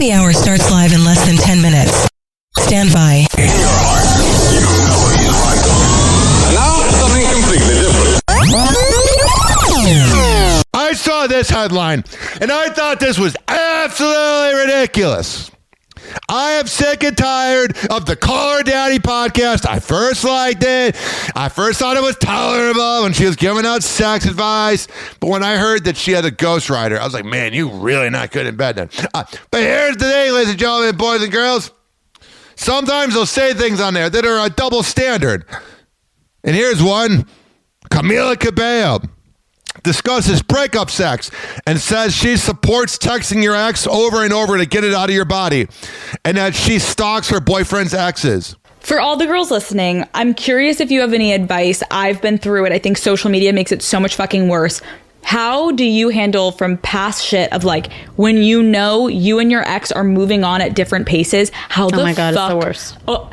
Happy Hour starts live in less than 10 minutes. Stand by. In your heart, you know you like them. And now, something completely different. I saw this headline, and I thought this was absolutely ridiculous. I am sick and tired of the Call Her Daddy podcast. I first liked it. I first thought it was tolerable when she was giving out sex advice. But when I heard that she had a ghostwriter, I was like, man, you really not good in bed then. But here's the thing, ladies and gentlemen, boys and girls. Sometimes they'll say things on there that are a double standard. And here's one. Camila Cabello discusses breakup sex and says she supports texting your ex over and over to get it out of your body, and that she stalks her boyfriend's exes. For all the girls listening, I'm curious if you have any advice. I've been through it. I think social media makes it so much fucking worse. How do you handle from past shit of like when you know you and your ex are moving on at different paces? How the fuck? Oh my God, it's the worst. Oh,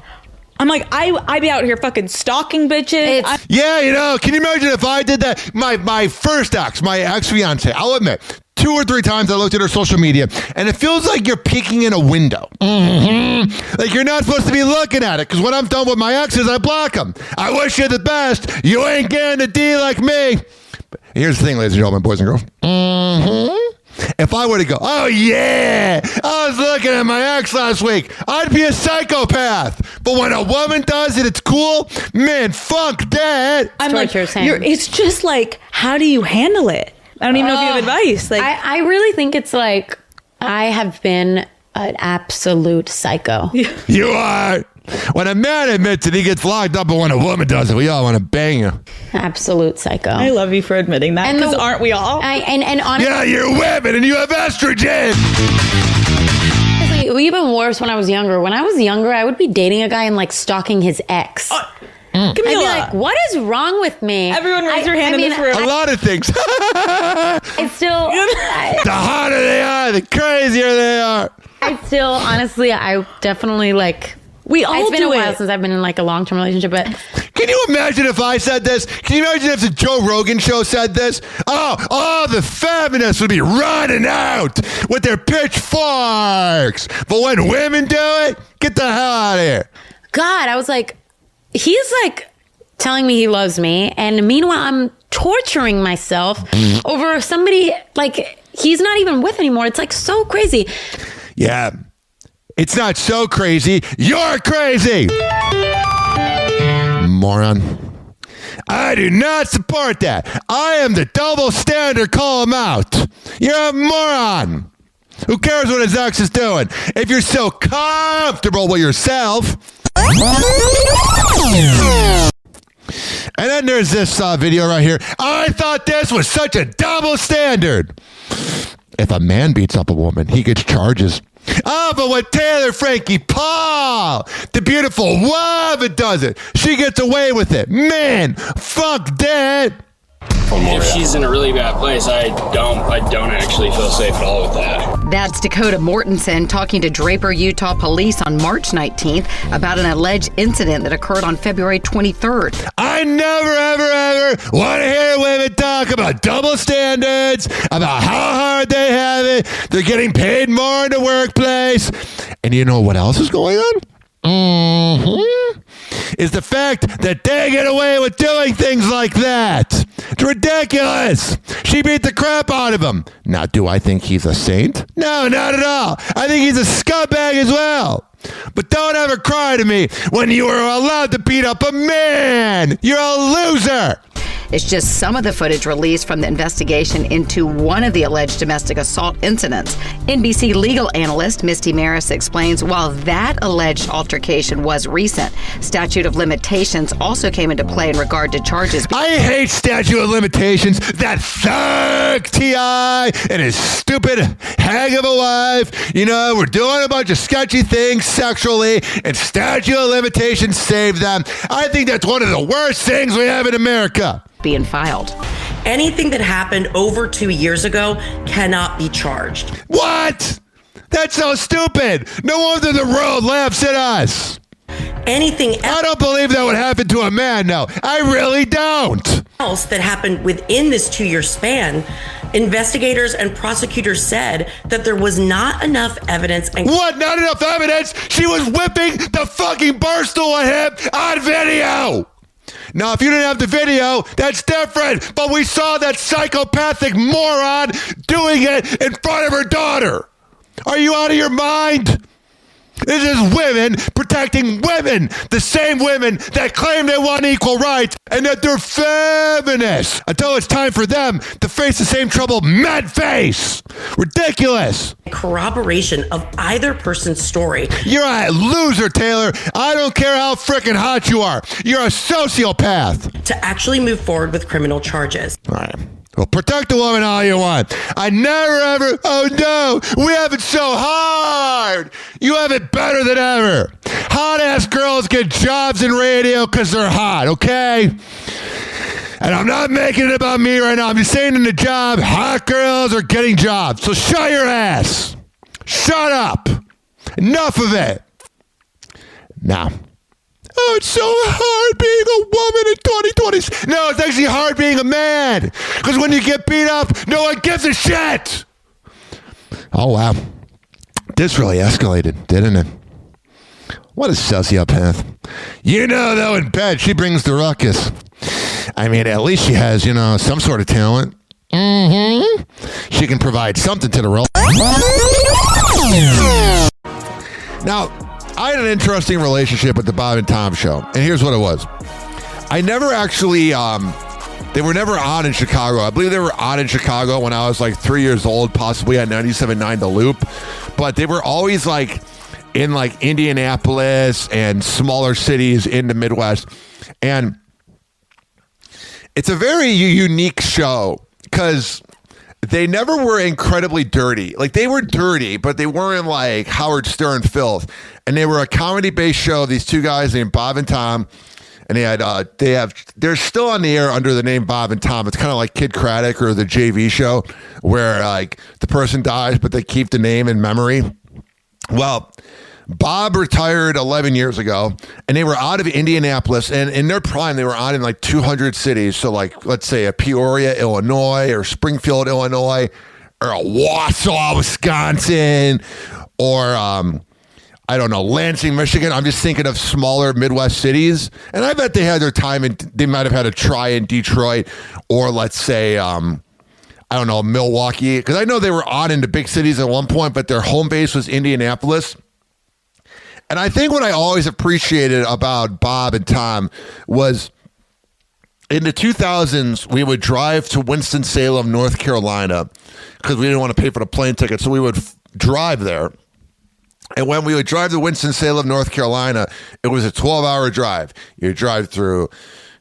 I'm like, I be out here fucking stalking bitches. Yeah, you know, can you imagine if I did that? My first ex, my ex-fiance, I'll admit, 2 or 3 times I looked at her social media, and it feels like you're peeking in a window. Like you're not supposed to be looking at it, because when I'm done with my exes, I block them. I wish you the best. You ain't getting a D like me. But here's the thing, ladies and gentlemen, boys and girls. If I were to go, oh yeah, I was looking at my ex last week, I'd be a psychopath. But when a woman does it, it's cool. Man, fuck that. I'm like, it's just like, how do you handle it? I don't even know if you have advice. Like, I really think it's like, I have been an absolute psycho. You are. When a man admits it, he gets locked up, but when a woman does it, we all want to bang you. Absolute psycho. I love you for admitting that, because aren't we all? And honestly, yeah, you're women and you have estrogen. Even worse when I was younger. When I was younger, I would be dating a guy and like stalking his ex. I'd be like, what is wrong with me? Everyone raise your hand in this room. A lot of things. It's still... the hotter they are, the crazier they are. Honestly, I definitely like... It's been a while since I've been in like a long-term relationship, but... Can you imagine if I said this? Can you imagine if the Joe Rogan show said this? Oh, the feminists would be running out with their pitchforks. But when women do it, get the hell out of here. God, I was like, he's like telling me he loves me, and meanwhile, I'm torturing myself over somebody like he's not even with anymore. It's like so crazy. Yeah. It's not so crazy. You're crazy. Moron. I do not support that. I am the double standard. Call him out. You're a moron. Who cares what his ex is doing? If you're so comfortable with yourself. And then there's this video right here. I thought this was such a double standard. If a man beats up a woman, he gets charges. Oh, but when Taylor Frankie Paul, the beautiful woman, does it, she gets away with it. Man, fuck that. If she's in a really bad place, I don't actually feel safe at all with that. That's Dakota Mortensen talking to Draper, Utah police on March 19th about an alleged incident that occurred on February 23rd. I never, ever want to hear women talk about double standards, about how hard they have it. They're getting paid more in the workplace. And you know what else is going on? Is the fact that they get away with doing things like that. It's ridiculous. She beat the crap out of him. Now, do I think he's a saint? No, not at all. I think he's a scumbag as well. But don't ever cry to me when you are allowed to beat up a man. You're a loser. It's just some of the footage released from the investigation into one of the alleged domestic assault incidents. NBC legal analyst Misty Maris explains while that alleged altercation was recent, statute of limitations also came into play in regard to charges. I hate statute of limitations. That thug T.I. and his stupid hag of a wife. You know, we're doing a bunch of sketchy things sexually, and statute of limitations saved them. I think that's one of the worst things we have in America. Being filed. Anything that happened over 2 years ago cannot be charged. What? That's so stupid. No wonder the world laughs at us. Anything else, I don't believe that would happen to a man, no. I really don't. Else that happened within this 2 year span Investigators and prosecutors said that there was not enough evidence. And what? Not enough evidence? She was whipping the fucking barstool at him on video. Now, if you didn't have the video, that's different. But we saw that psychopathic moron doing it in front of her daughter. Are you out of your mind? This is women protecting women, the same women that claim they want equal rights and that they're feminists, until it's time for them to face the same trouble men face. Ridiculous. Corroboration of either person's story. You're a loser, Taylor. I don't care how freaking hot you are. You're a sociopath. To actually move forward with criminal charges. All right. Well, protect the woman all you want. I never ever, oh no, we have it so hard. You have it better than ever. Hot ass girls get jobs in radio because they're hot, okay? And I'm not making it about me right now. I'm just saying in the job, hot girls are getting jobs. So shut your ass. Shut up. Enough of it. Now. Oh, it's so hard being a woman in 2020. No, it's actually hard being a man. Because when you get beat up, no one gives a shit. Oh, wow. This really escalated, didn't it? What a sociopath. You know, though, in bed, she brings the ruckus. I mean, at least she has, you know, some sort of talent. Mm-hmm. She can provide something to the role. Now, I had an interesting relationship with the Bob and Tom show, and here's what it was. I never actually, they were never on in Chicago. I believe they were on in Chicago when I was like 3 years old, possibly at 97.9 The Loop, but they were always like in like Indianapolis and smaller cities in the Midwest, and it's a very unique show because they never were incredibly dirty. Like, they were dirty, but they weren't like Howard Stern filth. And they were a comedy-based show. These two guys named Bob and Tom, and they're still on the air under the name Bob and Tom. It's kind of like Kid Craddock or the JV show, where like the person dies, but they keep the name in memory. Well, Bob retired 11 years ago, and they were out of Indianapolis, and in their prime, they were on in like 200 cities. So like, let's say a Peoria, Illinois, or Springfield, Illinois, or a Wausau, Wisconsin, or I don't know, Lansing, Michigan. I'm just thinking of smaller Midwest cities. And I bet they had their time, and they might have had a try in Detroit, or let's say, I don't know, Milwaukee. Because I know they were on into big cities at one point, but their home base was Indianapolis. And I think what I always appreciated about Bob and Tom was in the 2000s, we would drive to Winston-Salem, North Carolina, because we didn't want to pay for the plane ticket. So we would drive there. And when we would drive to Winston-Salem, North Carolina, it was a 12-hour drive. You drive through,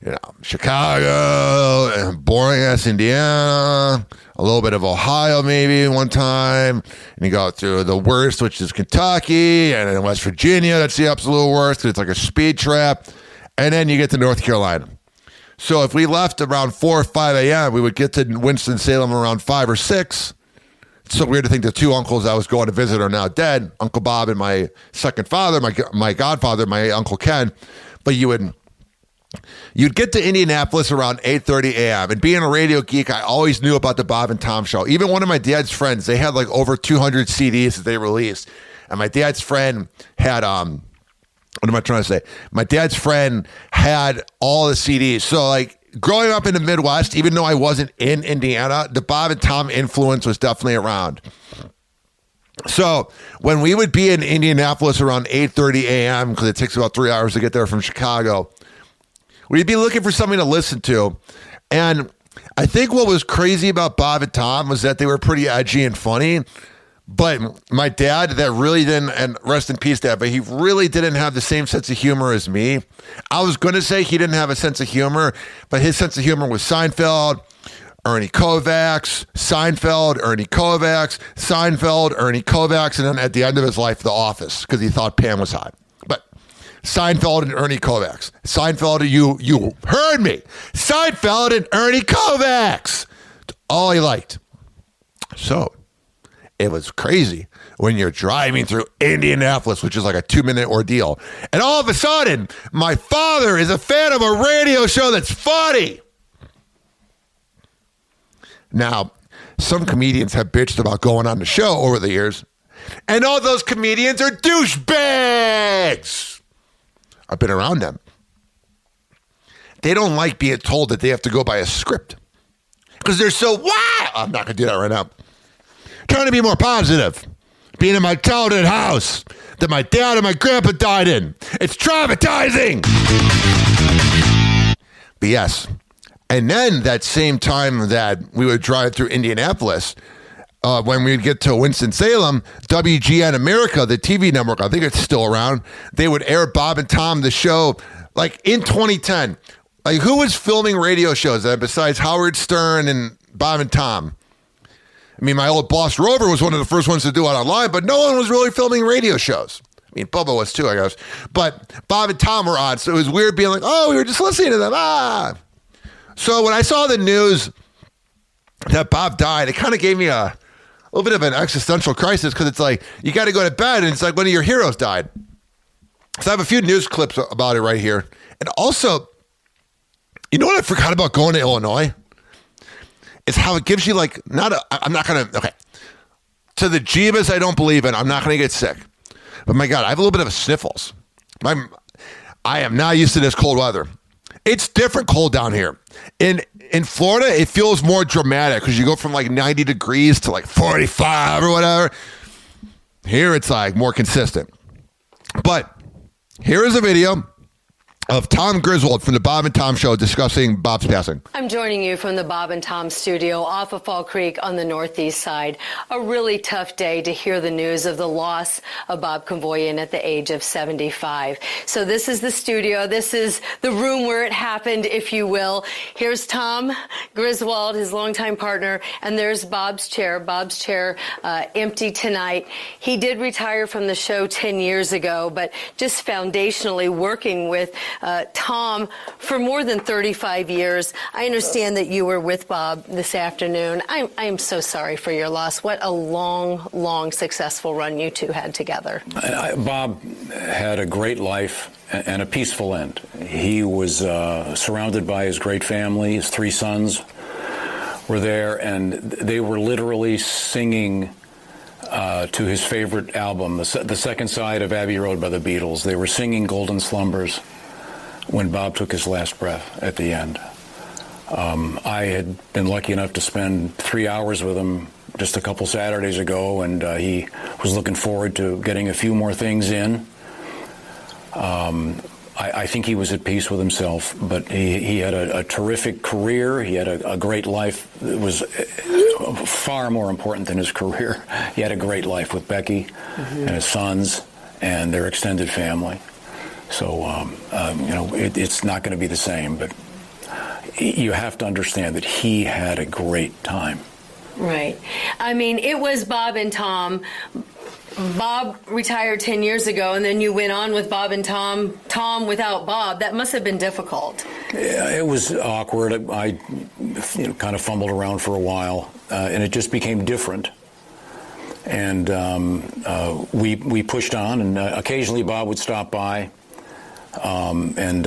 you know, Chicago, and boring-ass Indiana, a little bit of Ohio maybe one time, and you go through the worst, which is Kentucky, and then West Virginia, that's the absolute worst, because it's like a speed trap, and then you get to North Carolina. So if we left around 4 or 5 a.m., we would get to Winston-Salem around 5 or 6. It's so weird to think the two uncles I was going to visit are now dead, Uncle Bob and my second father, my godfather, my Uncle Ken, but you'd get to Indianapolis around 8:30 a.m. And being a radio geek, I always knew about the Bob and Tom show. Even one of my dad's friends, they had like over 200 CDs that they released. And my dad's friend had, what am I trying to say? My dad's friend had all the CDs. So like growing up in the Midwest, even though I wasn't in Indiana, the Bob and Tom influence was definitely around. So when we would be in Indianapolis around 8:30 a.m., because it takes about 3 hours to get there from Chicago, we'd be looking for something to listen to. And I think what was crazy about Bob and Tom was that they were pretty edgy and funny. But my dad, that really didn't, and rest in peace, Dad, but he really didn't have the same sense of humor as me. I was going to say he didn't have a sense of humor, but his sense of humor was Seinfeld, Ernie Kovacs, Seinfeld, Ernie Kovacs, Seinfeld, Ernie Kovacs, and then at the end of his life, The Office, because he thought Pam was hot. Seinfeld and Ernie Kovacs. Seinfeld, you heard me. Seinfeld and Ernie Kovacs. All he liked. So it was crazy when you're driving through Indianapolis, which is like a 2-minute ordeal. And all of a sudden, my father is a fan of a radio show that's funny. Now, some comedians have bitched about going on the show over the years, and all those comedians are douchebags. I've been around them. They don't like being told that they have to go by a script because they're so, wow. I'm not going to do that right now. Trying to be more positive. Being in my childhood house that my dad and my grandpa died in. It's traumatizing. But yes. And then that same time that we would drive through Indianapolis, when we'd get to Winston-Salem, WGN America, the TV network, I think it's still around, they would air Bob and Tom, the show, like in 2010. Like, who was filming radio shows besides Howard Stern and Bob and Tom? I mean, my old boss, Rover, was one of the first ones to do it online, but no one was really filming radio shows. I mean, Bubba was too, I guess. But Bob and Tom were on, so it was weird being like, oh, we were just listening to them. So when I saw the news that Bob died, it kind of gave me a little bit of an existential crisis because it's like, you got to go to bed, and it's like one of your heroes died. So I have a few news clips about it right here. And also, you know what I forgot about going to Illinois? Is how it gives you like, I'm not going to, okay. To the Jeebus I don't believe in, I'm not going to get sick. But my God, I have a little bit of a sniffles. I am not used to this cold weather. It's different cold down here. In Florida, it feels more dramatic because you go from like 90 degrees to like 45 or whatever. Here it's like more consistent. But here is a video of Tom Griswold from the Bob and Tom Show discussing Bob's passing. I'm joining you from the Bob and Tom studio off of Fall Creek on the northeast side. A really tough day to hear the news of the loss of Bob Convoyan at the age of 75. So this is the studio. This is the room where it happened, if you will. Here's Tom Griswold, his longtime partner, and there's Bob's chair. Bob's chair empty tonight. He did retire from the show 10 years ago, but just foundationally working with Tom for more than 35 years. I understand that you were with Bob this afternoon. I am so sorry for your loss. What a long, successful run you two had together. Bob had a great life and a peaceful end. He was surrounded by his great family. His 3 sons were there, and they were literally singing to his favorite album, the second side of Abbey Road by the Beatles. They were singing Golden Slumbers when Bob took his last breath at the end. I had been lucky enough to spend 3 hours with him just a couple Saturdays ago, and he was looking forward to getting a few more things in. I think he was at peace with himself, but he had a terrific career. He had a great life that was far more important than his career. He had a great life with Becky and his sons and their extended family. So, it's not going to be the same, but you have to understand that he had a great time. Right. I mean, it was Bob and Tom. Bob retired 10 years ago, and then you went on with Bob and Tom. Tom without Bob, that must have been difficult. Yeah, it was awkward. I kind of fumbled around for a while, and it just became different. And we pushed on, and occasionally Bob would stop by. In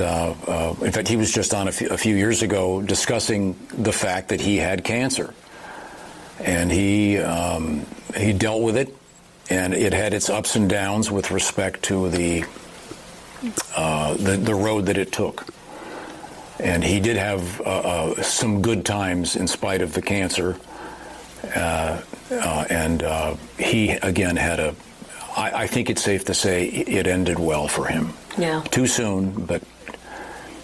fact, he was just on a few years ago discussing the fact that he had cancer, and he dealt with it, and it had its ups and downs with respect to the road that it took. And he did have some good times in spite of the cancer, and he again had I think it's safe to say it ended well for him. Yeah. Too soon, but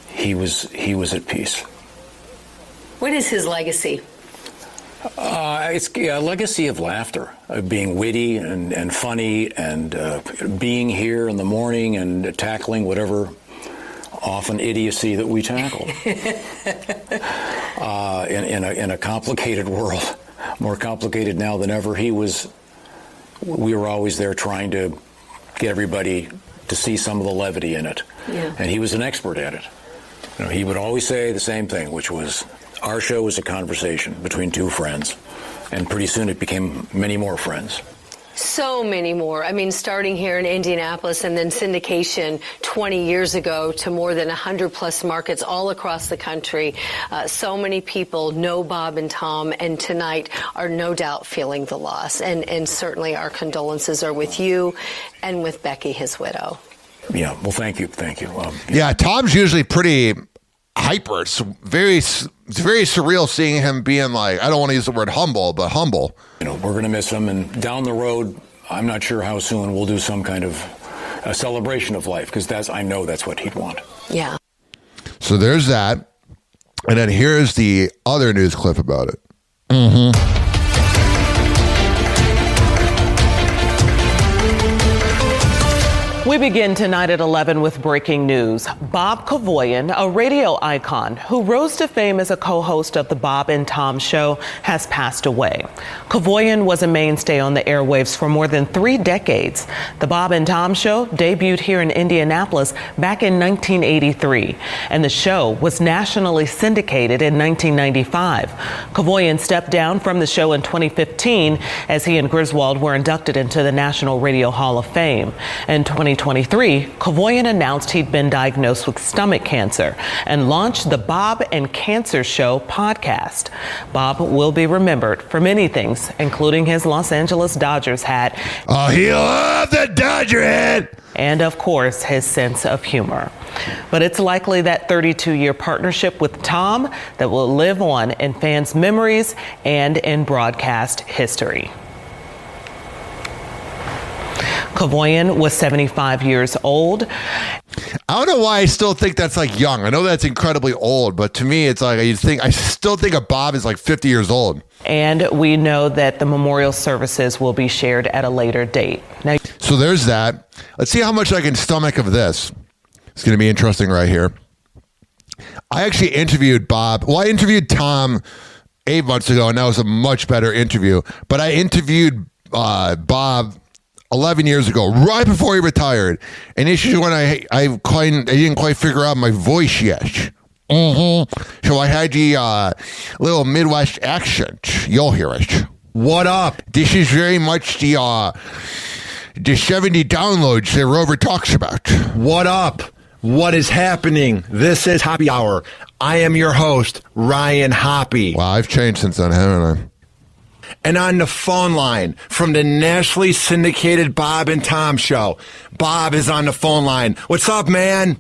he was at peace. What is his legacy? It's a legacy of laughter, of being witty and funny, and being here in the morning and tackling whatever often idiocy that we tackle in a complicated world, more complicated now than ever. We were always there trying to get everybody to see some of the levity in it. Yeah. And he was an expert at it. He would always say the same thing, which was, our show is a conversation between two friends. And pretty soon it became many more friends. so many more. I mean, starting here in Indianapolis and then syndication 20 years ago to more than 100 plus markets all across the country. So many people know Bob and Tom, and tonight are no doubt feeling the loss. And certainly our condolences are with you and with Becky, his widow. Yeah, well, thank you. Thank you. Yeah, Tom's usually pretty hyper. It's very surreal seeing him being like, I don't want to use the word humble, but humble. We're going to miss him, and down the road, I'm not sure how soon we'll do some kind of a celebration of life, because I know that's what he'd want. Yeah. So there's that. And then here's the other news clip about it. Mm-hmm. We begin tonight at 11 with breaking news. Bob Kevoian, a radio icon who rose to fame as a co-host of the Bob and Tom Show, has passed away. Kevoian was a mainstay on the airwaves for more than 3 decades. The Bob and Tom Show debuted here in Indianapolis back in 1983, and the show was nationally syndicated in 1995. Kevoian stepped down from the show in 2015 as he and Griswold were inducted into the National Radio Hall of Fame. In 2023, Kevoian announced he'd been diagnosed with stomach cancer and launched the Bob and Cancer Show podcast. Bob will be remembered for many things, including his Los Angeles Dodgers hat. Oh, he loved the Dodger hat! And of course, his sense of humor. But it's likely that 32-year partnership with Tom that will live on in fans' memories and in broadcast history. Kevoian was 75 years old. I don't know why I still think that's like young. I know that's incredibly old, but to me, it's like I still think of Bob as like 50 years old. And we know that the memorial services will be shared at a later date. Now, so there's that. Let's see how much I can stomach of this. It's going to be interesting right here. I actually interviewed Bob. Well, I interviewed Tom 8 months ago, and that was a much better interview. But I interviewed Bob 11 years ago, right before he retired. And this is when I didn't quite figure out my voice yet. Mm-hmm. So I had the little Midwest accent. You'll hear it. What up? This is very much the 70 downloads that Rover talks about. What up? What is happening? This is Happy Hour. I am your host, Ryan Hoppe. Wow, I've changed since then, haven't I? And on the phone line from the nationally syndicated Bob and Tom Show, Bob is on the phone line. What's up, man?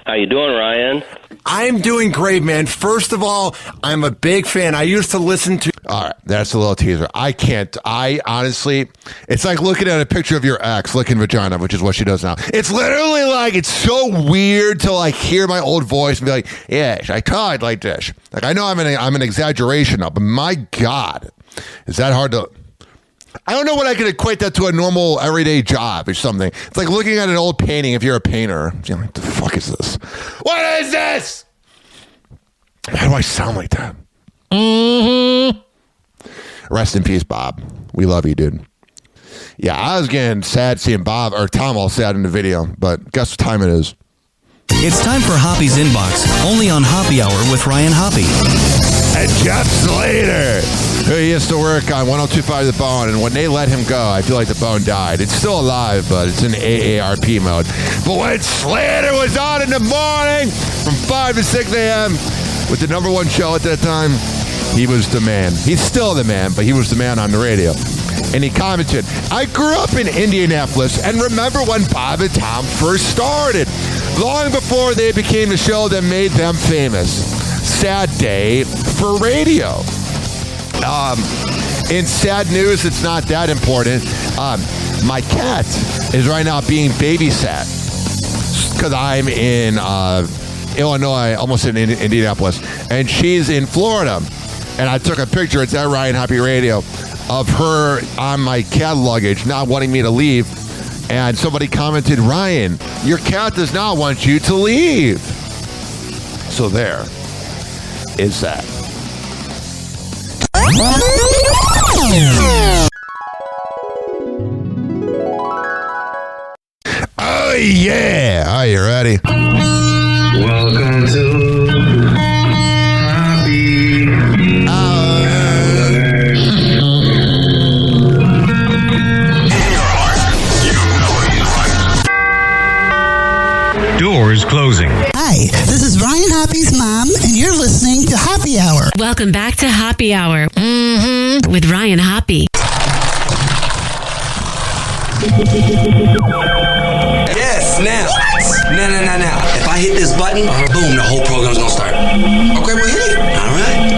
How you doing, Ryan? I'm doing great, man. First of all, I'm a big fan. I used to listen to... All right, that's a little teaser. I honestly, it's like looking at a picture of your ex licking vagina, which is what she does now. It's literally like, it's so weird to like hear my old voice and be like, yes, I talk like this. Like, I know I'm an exaggeration now, but my God, is that hard to... I don't know what I could equate that to a normal everyday job or something. It's like looking at an old painting if you're a painter. You're like, what the fuck is this? What is this? How do I sound like that? Mm-hmm. Rest in peace, Bob. We love you, dude. Yeah, I was getting sad seeing Bob or Tom all sad in the video, but guess what time it is? It's time for Hoppe's Inbox, only on Happy Hour with Ryan Hoppe. And Jeff Slater, who used to work on 102.5 The Bone, and when they let him go, I feel like The Bone died. It's still alive, but it's in AARP mode. But when Slater was on in the morning from 5 to 6 a.m. with the number one show at that time, he was the man. He's still the man, but he was the man on the radio. And he commented, I grew up in Indianapolis and remember when Bob and Tom first started, long before they became the show that made them famous. Sad day for radio. In sad news, it's not that important. My cat is right now being babysat because I'm in Illinois, almost in Indianapolis, and she's in Florida. And I took a picture, it's at Ryan Hoppe Radio, of her on my cat luggage, not wanting me to leave. And somebody commented, Ryan, your cat does not want you to leave. So there is that. Oh, yeah. Are you ready? Welcome to Happy Hour. Hour is closing. Hi, this is Ryan Hoppy's mom, and you're listening to Hoppy Hour. Welcome back to Hoppy Hour with Ryan Hoppy. Yes, now. What? Now. If I hit this button, boom, the whole program's gonna start. Okay, well, hit it. All right.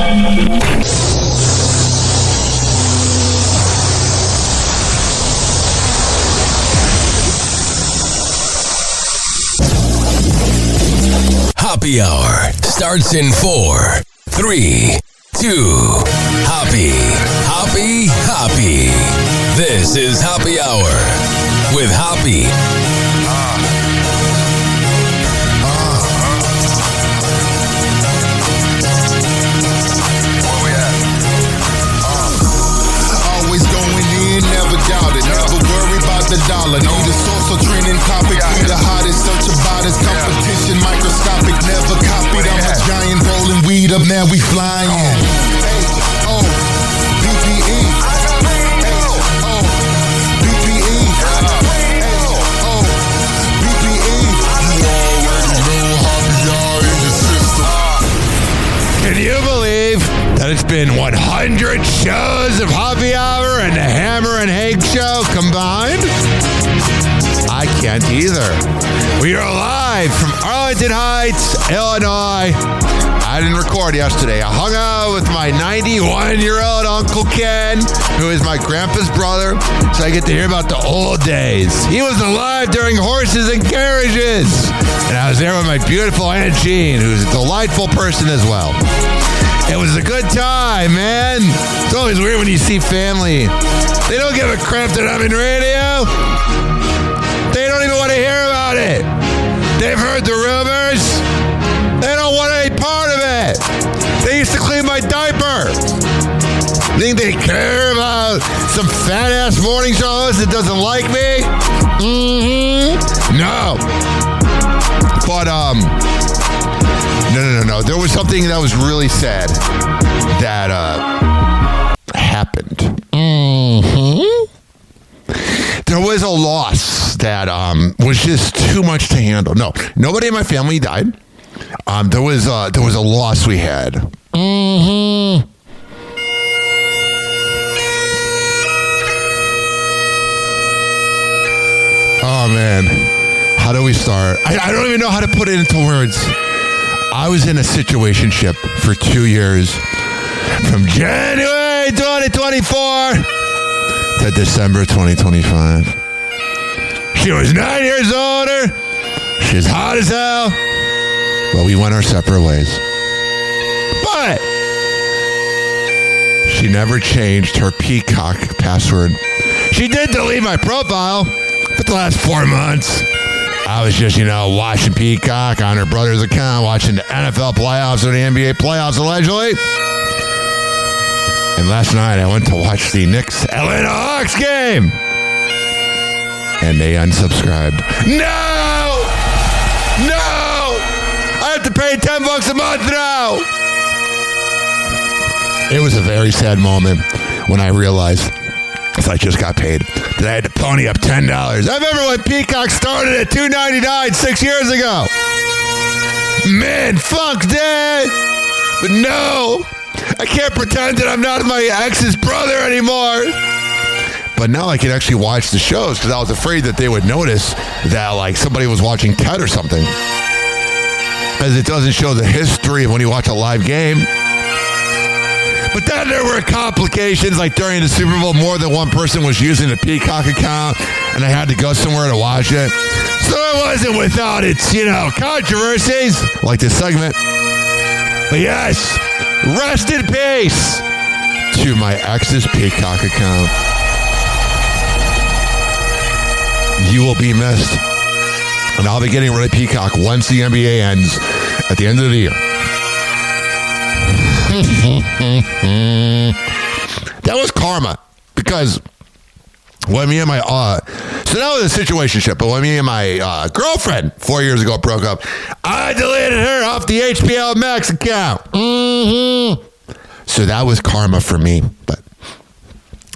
Hoppy Hour starts in 4, 3, 2. Hoppy. This is Hoppy Hour with Hoppy. Where we at? Always going in, never doubt it. Never worry about the dollar. Need a source or training topic. Be the hottest, search about his competition. Microscopic, never copied. I'm a giant rolling weed up, now we flying. Can you believe that it's been 100 shows of Hoppy Hour and the Hammer and Hank show combined? I can't either. We are live from Arlington Heights, Illinois. I didn't record yesterday. I hung out with my 91-year-old Uncle Ken, who is my grandpa's brother, so I get to hear about the old days. He was alive during horses and carriages. And I was there with my beautiful Aunt Jean, who's a delightful person as well. It was a good time, man. It's always weird when you see family. They don't give a crap that I'm in radio. They don't even want to hear about it. They've heard the rumors. They don't want any part of it. They used to clean my diaper. Think they care about some fat-ass morning show host that doesn't like me? No. But, no. There was something that was really sad that, happened. There was a loss that, was just too much to handle. No, nobody in my family died. There was a loss we had. Oh, man. How do we start? I don't even know how to put it into words. I was in a situationship for 2 years. From January 2024 to December 2025. She was 9 years older. She's hot as hell. Well, we went our separate ways. But she never changed her Peacock password. She did delete my profile for the last 4 months. I was just, watching Peacock on her brother's account, watching the NFL playoffs or the NBA playoffs, allegedly. And last night, I went to watch the Knicks Atlanta Hawks game. And they unsubscribed. No! I have to pay $10 a month now. It was a very sad moment when I realized, if I just got paid, that I had to pony up $10. I remember when Peacock started at $2.99 6 years ago. Man, fuck that. But no, I can't pretend that I'm not my ex's brother anymore. But now I can actually watch the shows because I was afraid that they would notice that somebody was watching Ted or something. As it doesn't show the history of when you watch a live game. But then there were complications, like during the Super Bowl, more than one person was using the Peacock account, and I had to go somewhere to watch it. So it wasn't without its, controversies, like this segment. But yes, rest in peace to my ex's Peacock account. You will be missed. And I'll be getting rid of Peacock once the NBA ends at the end of the year. That was karma, because when me and my so that was a situationship, but when me and my girlfriend 4 years ago broke up, I deleted her off the HBO Max account. So that was karma for me. But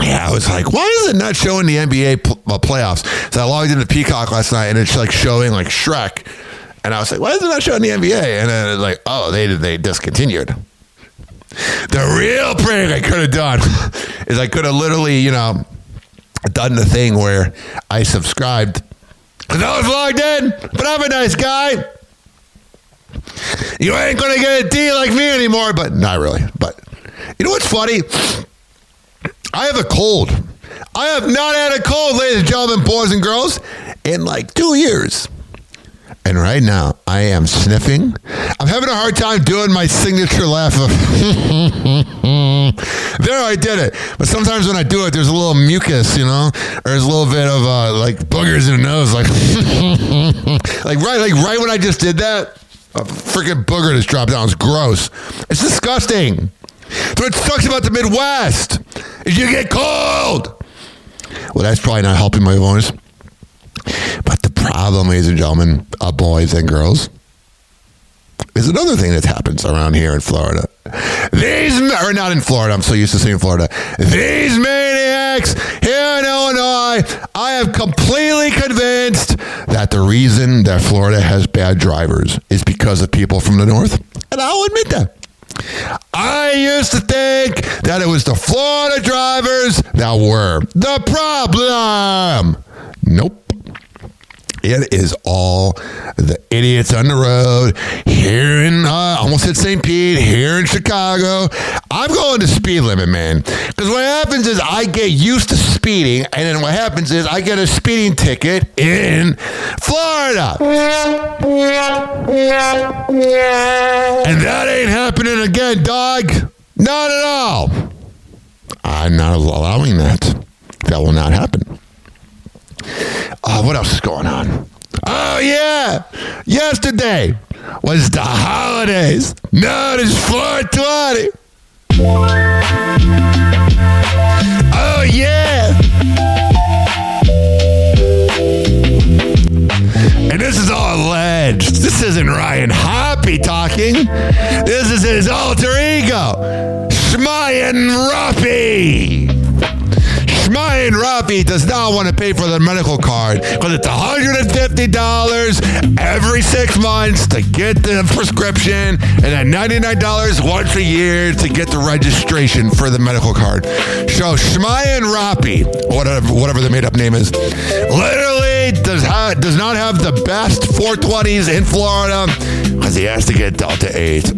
yeah, I was like, why is it not showing the NBA playoffs? So I logged into Peacock last night, and it's showing Shrek And I was like, why is it not showing the NBA? And then it's like, oh, they discontinued. The real prank I could have done is I could have literally, done the thing where I subscribed because I was logged in, but I'm a nice guy. You ain't going to get a D like me anymore, but not really. But you know what's funny? I have a cold. I have not had a cold, ladies and gentlemen, boys and girls, in like 2 years. And right now, I am sniffing. I'm having a hard time doing my signature laugh of, there, I did it. But sometimes when I do it, there's a little mucus, or there's a little bit of like boogers in the nose, like, right when I just did that, a freaking booger just dropped down. It's gross. It's disgusting. So what sucks about the Midwest is you get cold. Well, that's probably not helping my voice. But the problem, ladies and gentlemen, boys and girls, is another thing that happens around here in Florida. Or not in Florida, I'm so used to saying Florida. These maniacs here in Illinois, I am completely convinced that the reason that Florida has bad drivers is because of people from the north. And I'll admit that. I used to think that it was the Florida drivers that were the problem. Nope. It is all the idiots on the road here in, almost hit St. Pete, here in Chicago. I'm going to speed limit, man. Because what happens is I get used to speeding, and then what happens is I get a speeding ticket in Florida. And that ain't happening again, dog. Not at all. I'm not allowing that. That will not happen. What else is going on? Oh, yeah. Yesterday was the holidays. No, it's 420. Oh, yeah. And this is all alleged. This isn't Ryan Hoppe talking. This is his alter ego, Shmayan Rafi. Shmayan Rafi does not want to pay for the medical card because it's $150 every 6 months to get the prescription and then $99 once a year to get the registration for the medical card. So Shmayan Rafi, whatever the made-up name is, literally does not have the best 420s in Florida because he has to get Delta 8.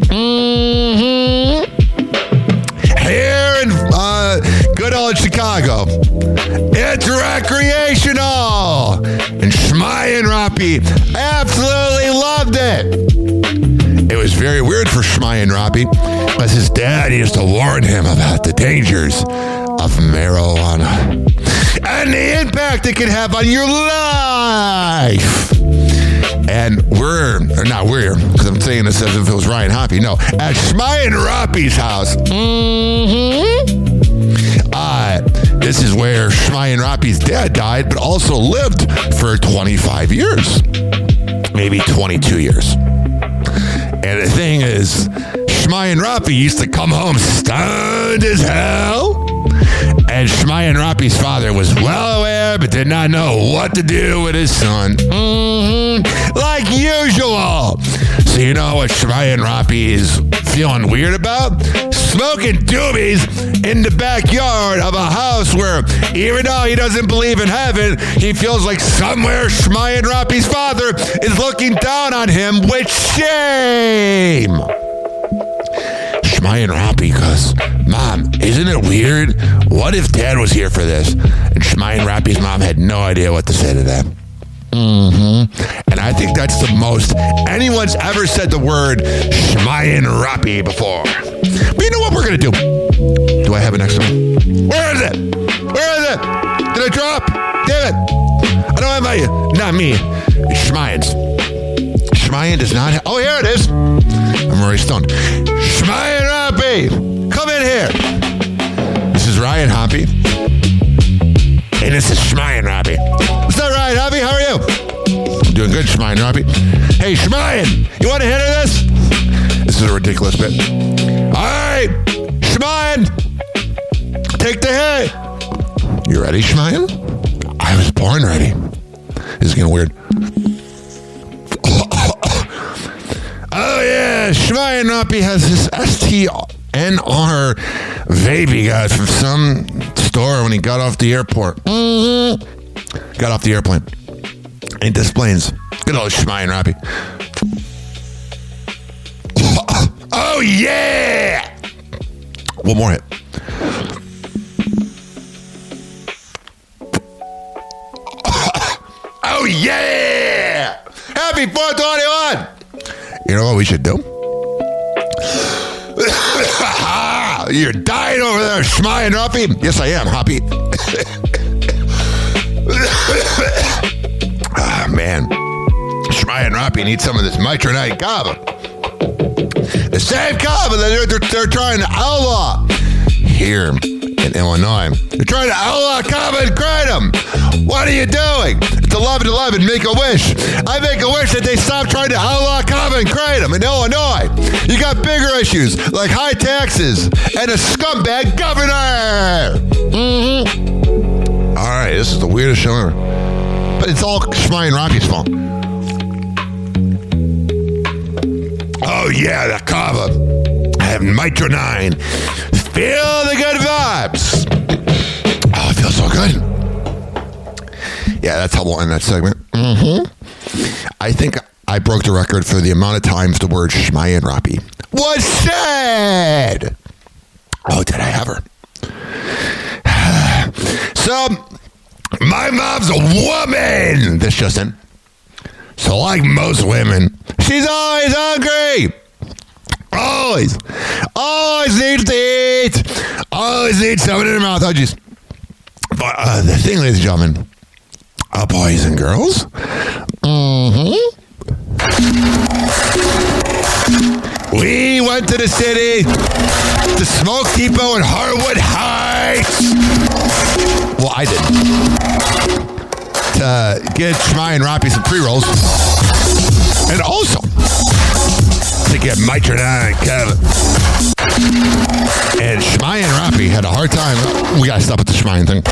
Here in good old Chicago, it's recreational. And Shmayan Rafi absolutely loved it. It was very weird for Shmayan Rafi because his dad used to warn him about the dangers of marijuana and the impact it can have on your life. And because I'm saying this as if it was Ryan Hoppe. No, at Shmayan Rafi's house. This is where Shmayan Rafi's dad died, but also lived for 25 years. Maybe 22 years. And the thing is, Shmayan Rafi used to come home stoned as hell. And Shmayan Rafi's father was well aware, but did not know what to do with his son. Like usual. So you know what Shmayan Rafi is feeling weird about? Smoking doobies in the backyard of a house where, even though he doesn't believe in heaven, he feels like somewhere Shmayan Rafi's father is looking down on him with shame. Shmayan Rafi goes, Mom, isn't it weird? What if Dad was here for this? And Shmayan Rafi's mom had no idea what to say to that. And I think that's the most anyone's ever said the word Shmayan Rafi before. But you know what we're going to do? Do I have an extra one? Where is it? Where is it? Did I drop? Damn it. I don't have my, not me. It's Shmayan's. Shmayan does not have, oh, here it is. I'm already stoned. Shmayan Rafi, come in here. This is Ryan Hoppe. And this is Shmayan Rafi. What's up, Ryan Hoppe? How are you? I'm doing good, Shmayan Rafi. Hey, Shmayan, you want a hit of this? This is a ridiculous bit. All right, Shmayan, take the hit. You ready, Shmayan? I was born ready. This is getting weird. Shmai and Nappy has this STNR vape he got from some store when he got off the airport. Got off the airplane. And displays. Good old Shmai and Nappy. Oh, yeah! One more hit. Oh, yeah! Happy 421! You know what we should do? You're dying over there, Shmai and Hoppy. Yes, I am, Hoppy. Man. Shmai and Hoppy need some of this mitronite kava. The same kava that they're trying to outlaw here in Illinois. They're trying to outlaw kava and kratom. What are you doing? It's 11/11. Make a wish. I make a wish that they stop trying to outlaw kava and kratom in Illinois. You got bigger issues like high taxes and a scumbag governor. All right, this is the weirdest show ever. But it's all Shmai and Rocky's fault. Oh, yeah, the kava. I have Mitronine. Feel the good vibes. Oh, it feels so good. Yeah, that's how we'll end that segment. I think I broke the record for the amount of times the word Shmai and Roppy was said. Oh, did I ever? So, my mom's a woman. This just in. So like most women, she's always hungry. Always. Always needs to eat. Always needs something in her mouth. Oh, jeez. But the thing, ladies and gentlemen, boys and girls, we went to the city, to Smoke Depot in Harwood Heights. Well, I didn't. To get Shmai and Roppy some pre-rolls. And also to get Mitronine Kevin. And Shmai and Roppy had a hard time. We gotta stop with the Shmai thing.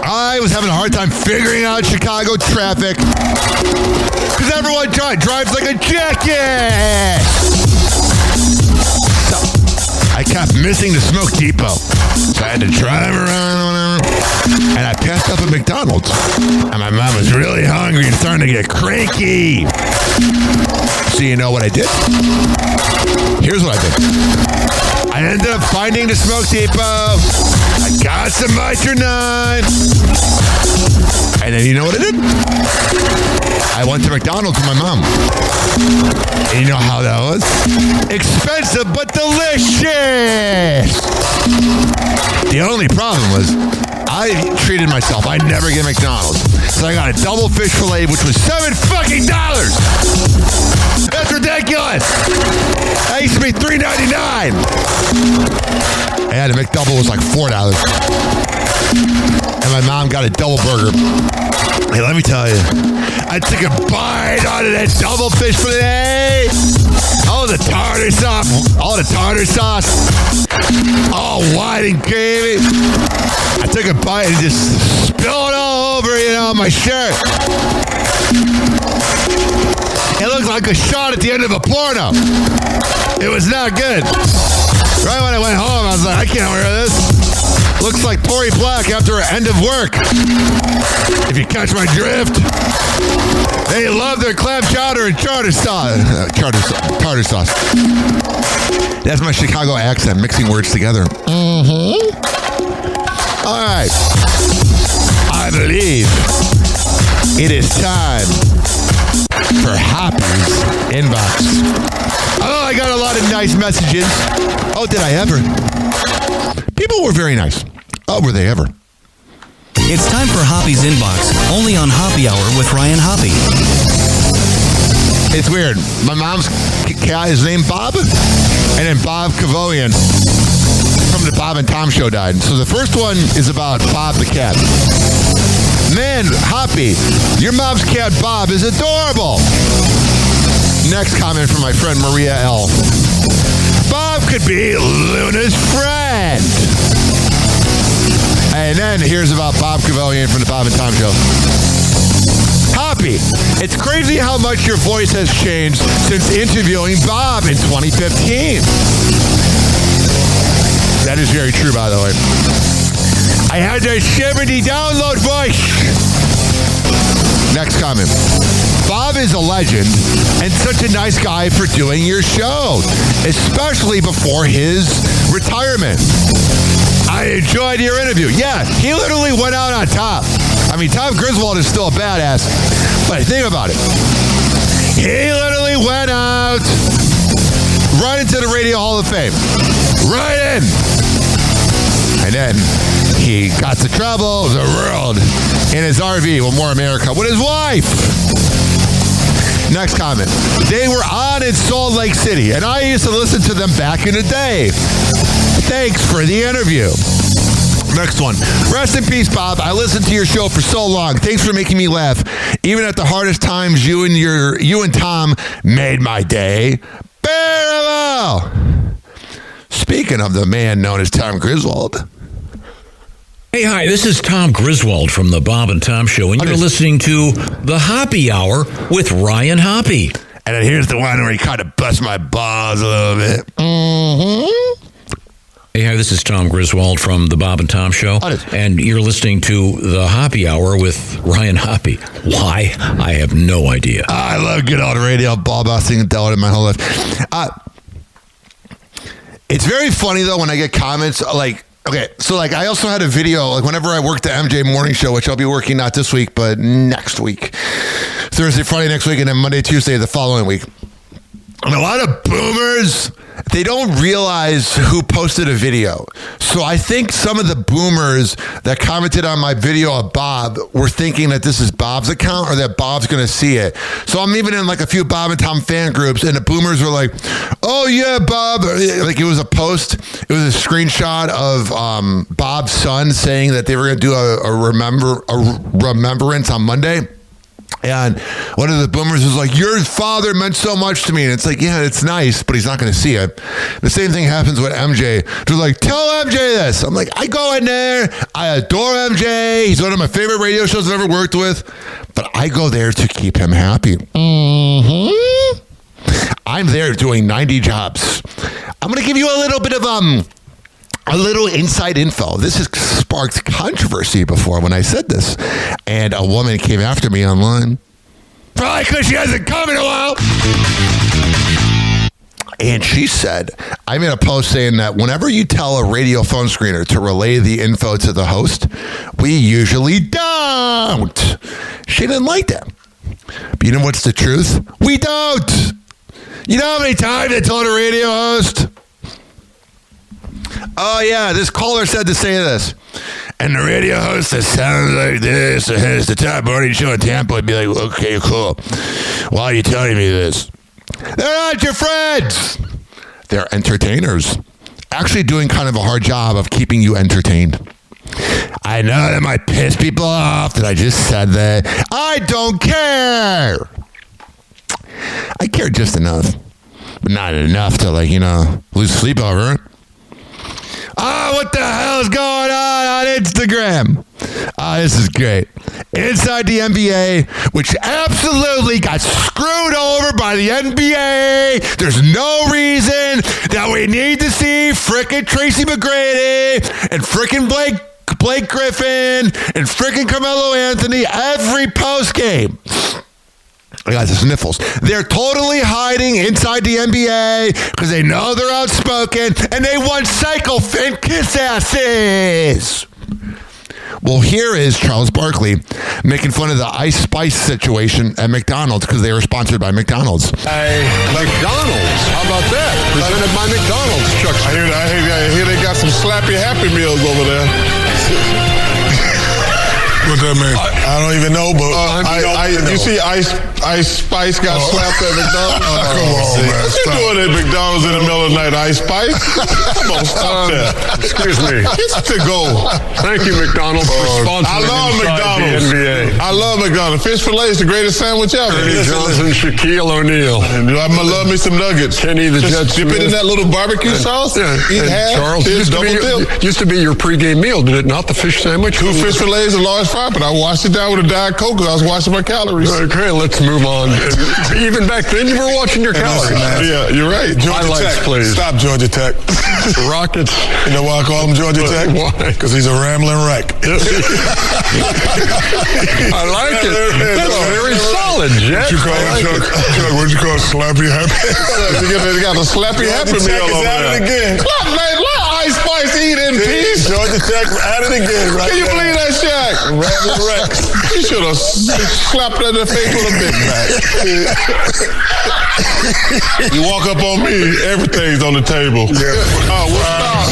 I was having a hard time figuring out Chicago traffic. Because everyone drives like a jackass. So I kept missing the Smoke Depot. So I had to drive around. And I passed up at McDonald's. And my mom was really hungry and starting to get cranky. So you know what I did? Here's what I did. I ended up finding the Smoke Depot. I got some Mitronine. And then you know what I did? I went to McDonald's with my mom. And you know how that was? Expensive but delicious. The only problem was I treated myself. I never get McDonald's. So I got a double fish fillet, which was $7 fucking. That's ridiculous. That used to be $3.99. And a McDouble was like $4. And my mom got a double burger. Hey, let me tell you, I took a bite out of that double fish fillet. Oh, the tartar sauce. Oh, the tartar sauce. All white and creamy. I took a bite and just spilled all over, my shirt. It looked like a shot at the end of a porno. It was not good. Right when I went home, I was like, I can't wear this. Looks like Tori Black after an end of work. If you catch my drift. They love their clam chowder and tartar sauce. Tartar sauce. That's my Chicago accent, mixing words together. All right. I believe it is time for Hoppy's inbox. Oh, I got a lot of nice messages. Oh, did I ever? People were very nice. Oh, were they ever? It's time for Hoppy's inbox, only on Hoppy Hour with Ryan Hoppe. It's weird. My mom's cat is named Bob, and then Bob Kavoian from the Bob and Tom Show died. So the first one is about Bob the cat. Man, Hoppy, your mom's cat Bob is adorable. Next comment from my friend Maria L. Bob could be Luna's friend. And then here's about Bob Kavoian from the Bob and Tom Show. Hoppy, it's crazy how much your voice has changed since interviewing Bob in 2015. That is very true, by the way. I had that shimmity download voice. Next comment. Bob is a legend and such a nice guy for doing your show, especially before his retirement. I enjoyed your interview. Yeah, he literally went out on top. I mean, Tom Griswold is still a badass, but think about it. He literally went out right into the Radio Hall of Fame. Right in. And then he got to travel the world in his RV with More America with his wife. Next comment. They were on in Salt Lake City, and I used to listen to them back in the day. Thanks for the interview. Next one. Rest in peace, Bob. I listened to your show for so long. Thanks for making me laugh. Even at the hardest times, you and Tom made my day bearable. Speaking of the man known as Tom Griswold. Hey, hi, this is Tom Griswold from the Bob and Tom Show, and you're listening to The Hoppy Hour with Ryan Hoppe. And then here's the one where he kind of busts my balls a little bit. Mm-hmm. Hey, hi, this is Tom Griswold from the Bob and Tom Show, and you're listening to The Hoppy Hour with Ryan Hoppe. Why? I have no idea. I love good old radio, ball busting and dealt in my whole life. It's very funny, though, when I get comments like, okay, so like I also had a video, like whenever I worked the MJ Morning Show, which I'll be working not this week, but next week. Thursday, Friday next week, and then Monday, Tuesday the following week. And a lot of boomers, they don't realize who posted a video. So I think some of the boomers that commented on my video of Bob were thinking that this is Bob's account or that Bob's going to see it. So I'm even in like a few Bob and Tom fan groups, and the boomers were like, oh yeah, Bob. Like it was a post. It was a screenshot of Bob's son saying that they were going to do a remembrance on Monday. And one of the boomers was like, your father meant so much to me. And it's like, yeah, it's nice, but he's not going to see it. The same thing happens with MJ. They're like, tell MJ this. I'm like, I go in there. I adore MJ. He's one of my favorite radio shows I've ever worked with. But I go there to keep him happy. Mm-hmm. I'm there doing 90 jobs. I'm going to give you a little bit of a little inside info. This has sparked controversy before when I said this. And a woman came after me online. Probably because she hasn't come in a while. And she said, I made a post saying that whenever you tell a radio phone screener to relay the info to the host, we usually don't. She didn't like that. But you know what's the truth? We don't. You know how many times I told a radio host? Oh, yeah, this caller said to say this. And the radio host that sounds like this, that has the top morning show in Tampa, would be like, okay, cool. Why are you telling me this? They're not your friends. They're entertainers. Actually doing kind of a hard job of keeping you entertained. I know that might piss people off that I just said that. I don't care. I care just enough. But not enough to, lose sleep over it. What the hell is going on Instagram? This is great. Inside the NBA, which absolutely got screwed over by the NBA. There's no reason that we need to see frickin' Tracy McGrady and frickin' Blake Griffin and frickin' Carmelo Anthony every post game. I got the sniffles. They're totally hiding inside the NBA because they know they're outspoken and they want psycho-fin kiss asses. Well, here is Charles Barkley making fun of the Ice Spice situation at McDonald's because they were sponsored by McDonald's. Hey, McDonald's. How about that? Presented by McDonald's, Chuck. I hear they got some slappy Happy Meals over there. What that mean? I don't even know, but you see Ice Spice got slapped at McDonald's? Come on, man. What you doing at McDonald's in the middle of the night, Ice Spice? Come on, stop that. Excuse me. It's to go. Thank you, McDonald's, for sponsoring I love McDonald's. the NBA. I love McDonald's. Fish fillet is the greatest sandwich ever. Kenny Johnson, Shaquille O'Neal. I love me some nuggets. Kenny the Jet Dip it in that little barbecue sauce. Eat half. Charles, Double dip. used to be your pregame meal, did it not? The fish sandwich? 2 fish fillets, a large fine, but I washed it down with a Diet Coke because I was watching my calories. Okay, let's move on. Even back then, you were watching your calories. Yeah, you're right. Georgia Tech, please. Stop, Georgia Tech. Rockets. You know why I call him Georgia Tech? Why? Because he's a rambling wreck. I like it. That's very solid, Jet. What you call it, Chuck? Chuck, what'd you call it? Slappy Happy? They got a Slappy Happy meal over there. Again. Let Ice Spice eat in peace. Georgia Tech at it again, right? Can you believe that, Shaq? Rambling wreck. You should have slapped her in the face with a Big Mac. You walk up on me, everything's on the table. Yeah. Oh, stop.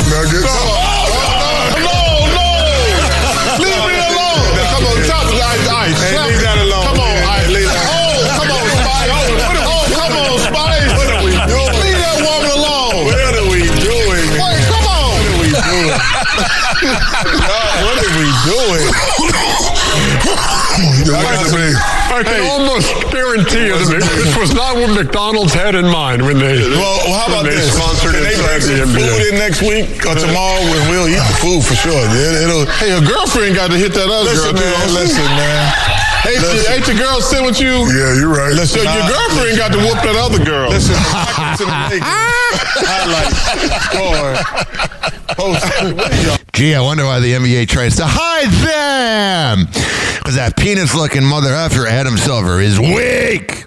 Nuggets. No. Leave me alone. Now, come on, chop the ice. Hey, leave that alone. Come on, Ice. Come on, Spice. Come on, Spice. What are we doing? Leave that woman alone. What are we doing? Wait, come on. What are we doing? What are we doing? I can almost guarantee you that this was not what McDonald's had in mind when they how about this? Sponsored Can they bring some food in next week or tomorrow when we'll eat the food for sure? Hey, your girlfriend got to hit that other girl too. Listen, man. Ain't your girl sit with you? Yeah, you're right. Your girlfriend got to whoop that other girl. Listen, Gee, I wonder why the NBA tries to hide them. Because that penis-looking mother effer Adam Silver is weak.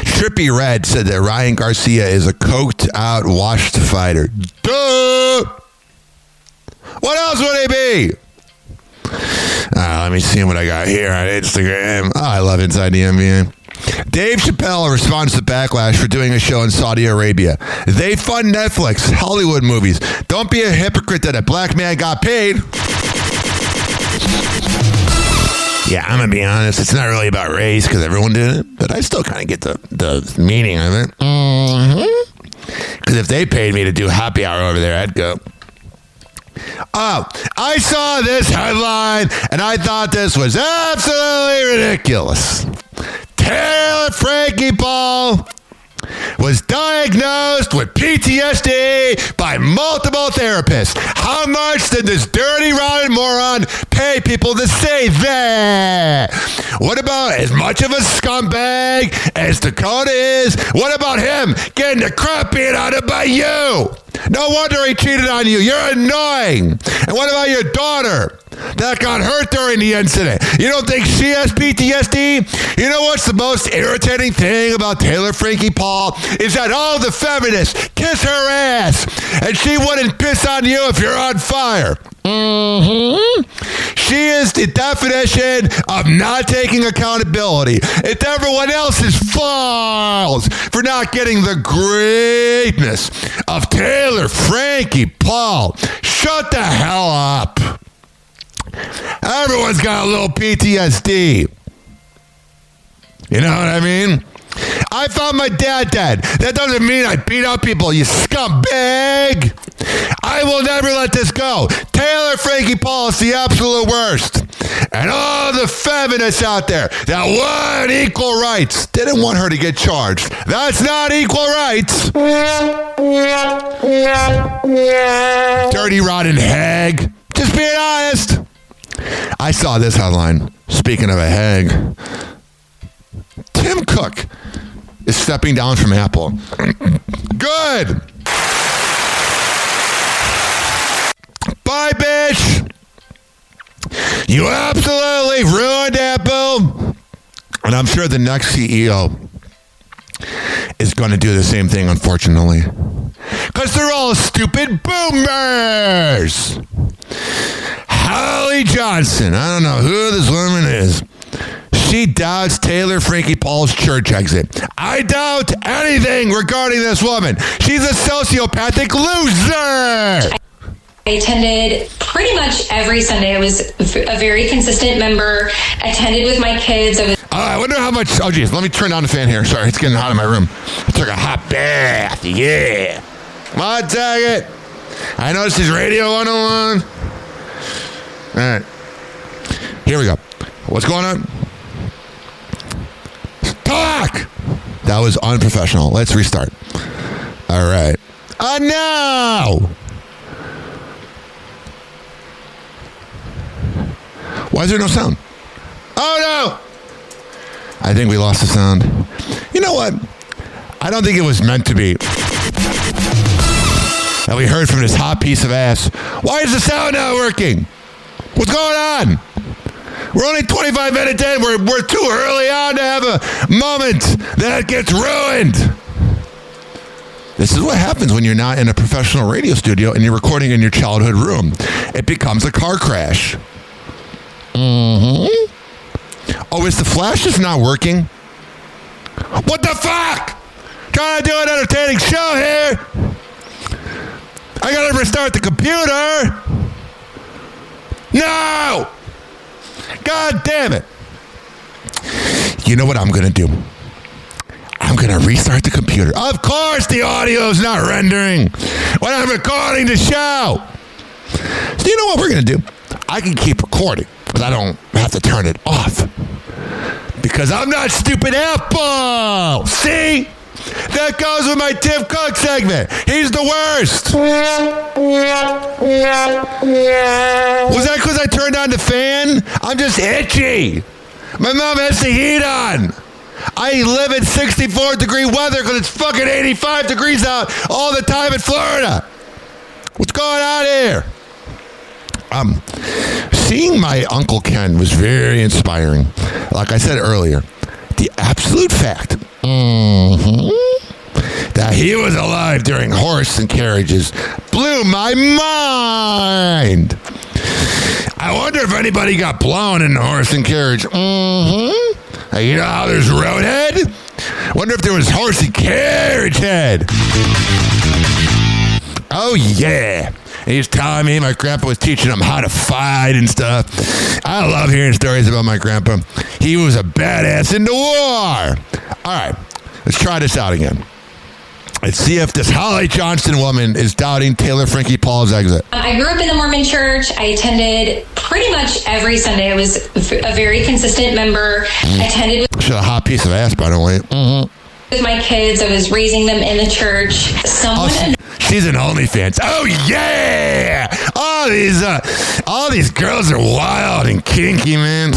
Trippy Red said that Ryan Garcia is a coked-out, washed fighter. Duh! What else would he be? Let me see what I got here on Instagram. Oh, I love Inside the NBA. Dave Chappelle responds to backlash for doing a show in Saudi Arabia. They fund Netflix, Hollywood movies. Don't be a hypocrite that a black man got paid. Yeah, I'm going to be honest. It's not really about race because everyone did it, but I still kind of get the meaning of it. Because if they paid me to do happy hour over there, I'd go. Oh, I saw this headline, and I thought this was absolutely ridiculous. Taylor Frankie Paul was diagnosed with PTSD by multiple therapists. How much did this dirty, rotten moron pay people to say that? What about as much of a scumbag as Dakota is? What about him getting the crap beat out of by you? No wonder he cheated on you. You're annoying. And what about your daughter that got hurt during the incident? You don't think she has PTSD? You know what's the most irritating thing about Taylor Frankie Paul is that all the feminists kiss her ass and she wouldn't piss on you if you're on fire. She is the definition of not taking accountability. It's everyone else's fault for not getting the greatness of Taylor Frankie Paul. Shut the hell up. Everyone's got a little PTSD. You know what I mean? I found my dad dead. That doesn't mean I beat up people, you scumbag. I will never let this go. Taylor Frankie Paul is the absolute worst. And all the feminists out there that want equal rights didn't want her to get charged. That's not equal rights. Dirty, rotten hag. Just being honest. I saw this headline. Speaking of a hag, Tim Cook is stepping down from Apple. Good. Bye, bitch. You absolutely ruined Apple. And I'm sure the next CEO is going to do the same thing, unfortunately. Because they're all stupid boomers. Holly Johnson. I don't know who this woman is. She doubts Taylor Frankie Paul's church exit. I doubt anything regarding this woman. She's a sociopathic loser. I attended pretty much every Sunday. I was a very consistent member, attended with my kids. I wonder how much... Oh, geez. Let me turn down the fan here. Sorry, it's getting hot in my room. I took a hot bath. Yeah. Come on, tag it. I know this is Radio 101. All right. Here we go. What's going on? Talk! That was unprofessional. Let's restart. All right. No! Why is there no sound? Oh, no! I think we lost the sound. You know what? I don't think it was meant to be. And we heard from this hot piece of ass. Why is the sound not working? What's going on? We're only 25 minutes in. We're too early on to have a moment that gets ruined. This is what happens when you're not in a professional radio studio and you're recording in your childhood room. It becomes a car crash. Mm-hmm. Oh, is the flash just not working? What the fuck? Trying to do an entertaining show here. I gotta restart the computer. No! God damn it. You know what I'm gonna do? I'm gonna restart the computer. Of course the audio's not rendering when I'm recording the show. So you know what we're gonna do? I can keep recording, but I don't have to turn it off. Because I'm not stupid Apple. See? That goes with my Tim Cook segment. He's the worst. Was that because I turned on the fan? I'm just itchy. My mom has the heat on. I live in 64-degree weather because it's fucking 85 degrees out all the time in Florida. What's going on here? Seeing my Uncle Ken was very inspiring. Like I said earlier, the absolute fact that he was alive during horse and carriages blew my mind. I wonder if anybody got blown in the horse and carriage. You know how there's roadhead? Wonder if there was horse and carriage head. Oh, yeah. He was telling me my grandpa was teaching him how to fight and stuff. I love hearing stories about my grandpa. He was a badass in the war. All right, let's try this out again. Let's see if this Holly Johnston woman is doubting Taylor Frankie Paul's exit. I grew up in the Mormon church. I attended pretty much every Sunday. I was a very consistent member. Attended with... She's a hot piece of ass, by the way. With my kids. I was raising them in the church. She's an OnlyFans. Oh yeah! All these girls are wild and kinky, man.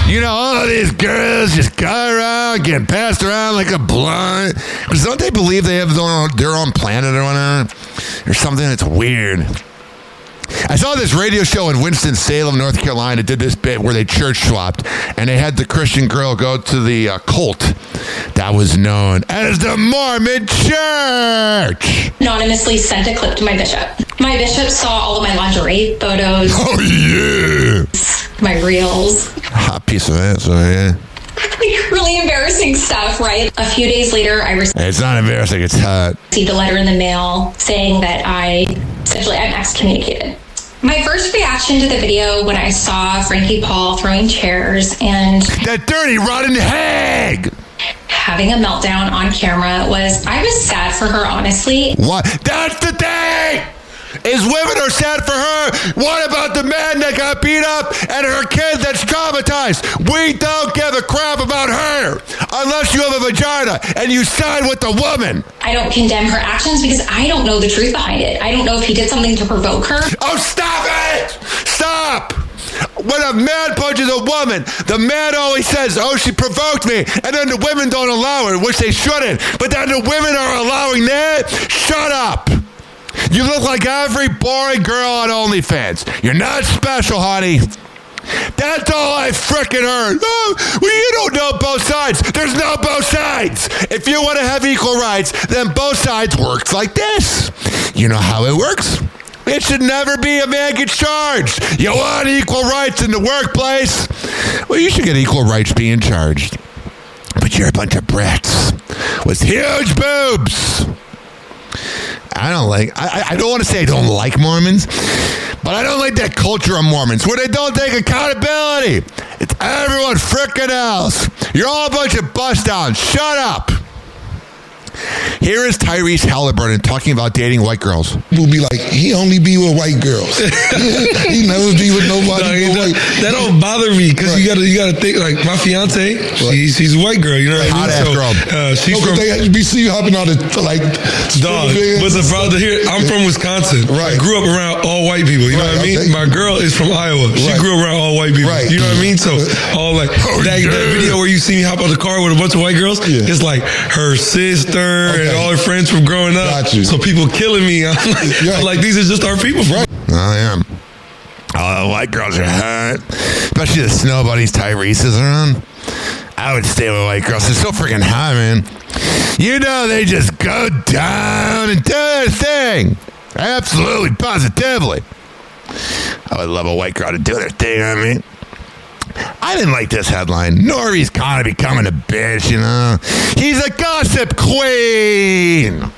You know, all these girls just go around getting passed around like a blunt. Because don't they believe they have their own planet or whatever? Or something that's weird. I saw this radio show in Winston-Salem, North Carolina, did this bit where they church swapped, and they had the Christian girl go to the cult that was known as the Mormon Church. Anonymously sent a clip to my bishop. My bishop saw all of my lingerie photos. Oh, yeah. My reels. Hot piece of ass, oh, yeah. Like, really embarrassing stuff, right? A few days later, I It's not embarrassing, it's hot. received a letter in the mail saying that I'm excommunicated. My first reaction to the video when I saw Frankie Paul throwing chairs and that dirty, rotten hag having a meltdown on camera was, I was sad for her, honestly. What? That's the thing! Is women are sad for her. What about the man that got beat up and her kid that's traumatized? We don't give a crap about her unless you have a vagina and you side with the woman. I don't condemn her actions because I don't know the truth behind it. I don't know if he did something to provoke her. Oh, stop it! Stop! When a man punches a woman, the man always says, oh, she provoked me, and then the women don't allow it, which they shouldn't. But then the women are allowing that? Shut up! You look like every boring girl on OnlyFans. You're not special, honey. That's all I frickin' heard. Oh, well, you don't know both sides. There's no both sides. If you want to have equal rights, then both sides works like this. You know how it works? It should never be a man gets charged. You want equal rights in the workplace? Well, you should get equal rights being charged. But you're a bunch of brats with huge boobs. I don't want to say I don't like Mormons, but I don't like that culture of Mormons where they don't take accountability. It's everyone frickin' else. You're all a bunch of bust downs. Shut up. Here is Tyrese Halliburton talking about dating white girls. Will be like, he only be with white girls. He never be with nobody. That don't bother me because you gotta think like my fiance. She's a white girl. You know what I mean? Hot ass girl. She's from be see you hopping on the like dog. But the brother here, I'm from Wisconsin. Right. I grew up around all white people. You know what I mean? Okay. My girl is from Iowa. She grew up around all white people. Right. You know what I mean? So all like that video where you see me hop on the car with a bunch of white girls, it's like her sister and all her friends from growing up. Got you. So people killing me. I'm like, these are just our people. Right. I am. Oh, white girls are hot. Especially the snow buddies Tyrese is around. I would stay with white girls. They're so freaking hot, man. You know, they just go down and do their thing. Absolutely, positively. I would love a white girl to do their thing, I mean. I didn't like this headline. Nori's kind of becoming a bitch, you know. He's a gossip queen.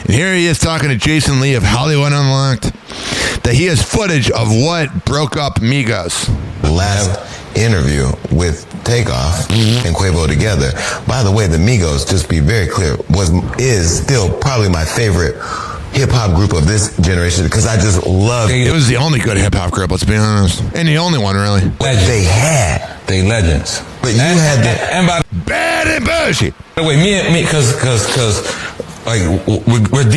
And here he is talking to Jason Lee of Hollywood Unlocked that he has footage of what broke up Migos. Last interview with Takeoff and Quavo together. By the way, the Migos, just be very clear, is still probably my favorite hip-hop group of this generation because I just love it. It was the only good hip-hop group, let's be honest. And the only one, really. They had. They legends. But you had the... And by bad and bushy. By the way, me, because like we're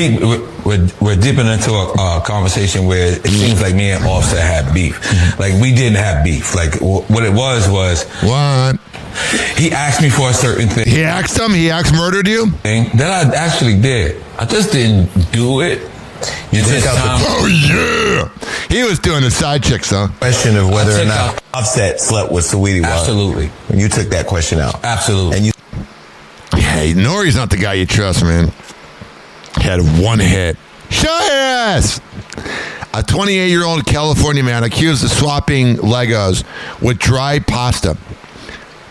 deeping into a conversation where it seems like me and Offset had beef. Like we didn't have beef. Like what it was what? He asked me for a certain thing. He asked murdered you? That I actually did. I just didn't do it. You took out yeah! He was doing the side chicks, though. Question of whether or not Offset slept with Saweetie Wild. Absolutely. And you took that question out. Absolutely. And you. Hey, Nori's not the guy you trust, man. Had one hit. Show your ass! A 28-year-old California man accused of swapping Legos with dry pasta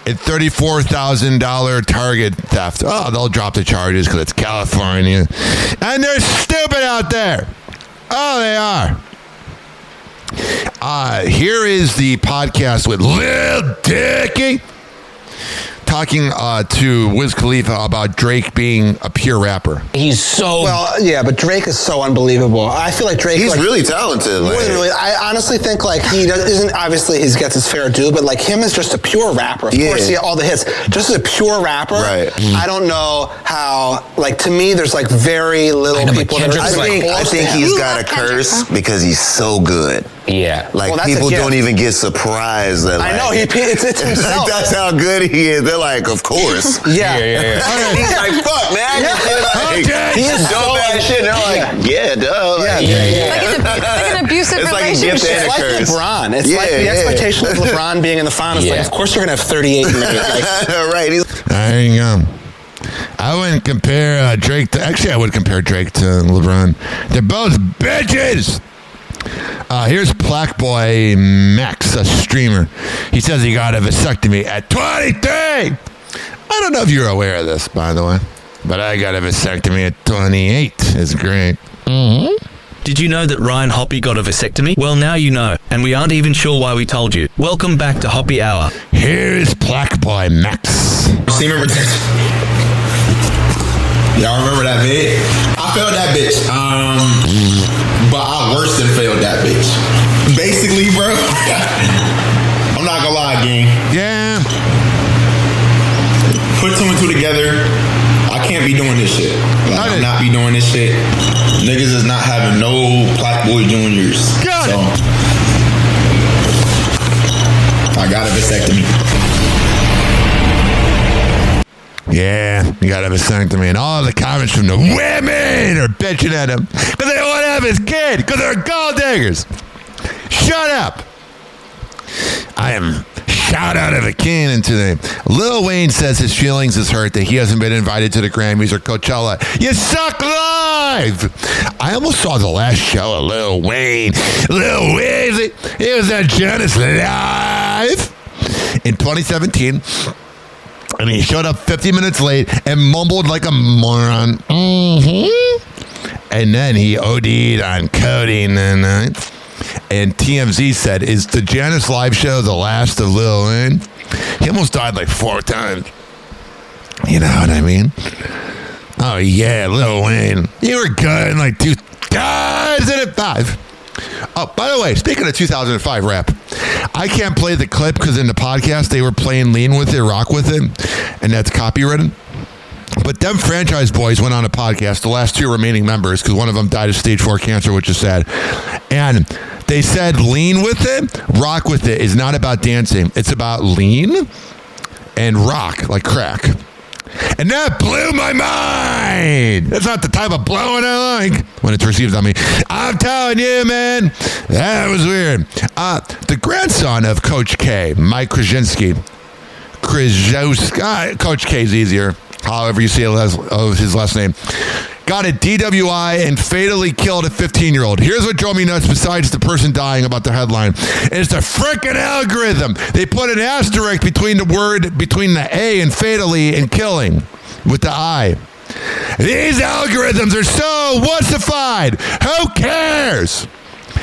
at $34,000 Target theft. Oh, they'll drop the charges because it's California. And they're stupid out there. Oh, they are. Here is the podcast with Lil Dicky talking to Wiz Khalifa about Drake being a pure rapper. He's so... Well, yeah, but Drake is so unbelievable. I feel like Drake... He's really talented. More than really. I honestly think, like, he isn't... Obviously, he gets his fair due, but, like, him is just a pure rapper. Of course, all the hits. Just as a pure rapper, I don't know how... Like, to me, there's, like, very little people that are... I think he's got a curse because he's so good. Yeah. Like, people don't even get surprised that, like... I know, it's himself. That's how good he is. They're like, of course. Yeah. He's like, fuck, man. He is so bad shit. And they're like, yeah, duh. It's like an abusive relationship. It's like LeBron. It's like the expectation of LeBron being in the finals. Like, of course you're going to have 38 minutes. Right. There you go. I wouldn't compare Drake to... Actually, I would compare Drake to LeBron. They're both bitches. Here's Black Boy Max, a streamer. He says he got a vasectomy at 23. I don't know if you're aware of this, by the way, but I got a vasectomy at 28. It's great. Mm-hmm. Did you know that Ryan Hoppe got a vasectomy? Well, now you know, and we aren't even sure why we told you. Welcome back to Hoppe Hour. Here's Black Boy Max. Semen retention. Y'all remember that vid? I failed that bitch. But I worse than failed that bitch. Basically, bro. I'm not gonna lie, gang. Yeah. Put two and two together. I can't be doing this shit. Like, I'm not be doing this shit. Niggas is not having no Black Boy Juniors. So I got a vasectomy. Yeah, you got a vasectomy. And all the comments from the women are bitching at him because they don't want to have his kid because they're gold diggers. Shut up. I am shout out of a cannon today. Lil Wayne says his feelings is hurt that he hasn't been invited to the Grammys or Coachella. You suck live. I almost saw the last show of Lil Wayne. Lil Wayne, he was at Genesis Live in 2017. And he showed up 50 minutes late and mumbled like a moron. Mm-hmm. And then he OD'd on codeine that night. And TMZ said, is the Janice Live show the last of Lil Wayne? He almost died like 4 times. You know what I mean? Oh, yeah, Lil Wayne. You were good in like 2005. Oh, by the way, speaking of 2005 rap, I can't play the clip because in the podcast they were playing Lean With It, Rock With It, and that's copywritten. But them franchise boys went on a podcast, the last two remaining members, because one of them died of stage 4 cancer, which is sad. And they said Lean With It, Rock With It is not about dancing. It's about lean and rock, like crack. And that blew my mind. That's not the type of blowing I like when it's received on me. I'm telling you, man, that was weird. The grandson of Coach K, Mike Krzyzewski, Coach K's easier, however you say his last name, got a DWI and fatally killed a 15-year-old. Here's what drove me nuts besides the person dying about the headline. It's the frickin' algorithm. They put an asterisk between the A and fatally and killing with the I. These algorithms are so wussified. Who cares?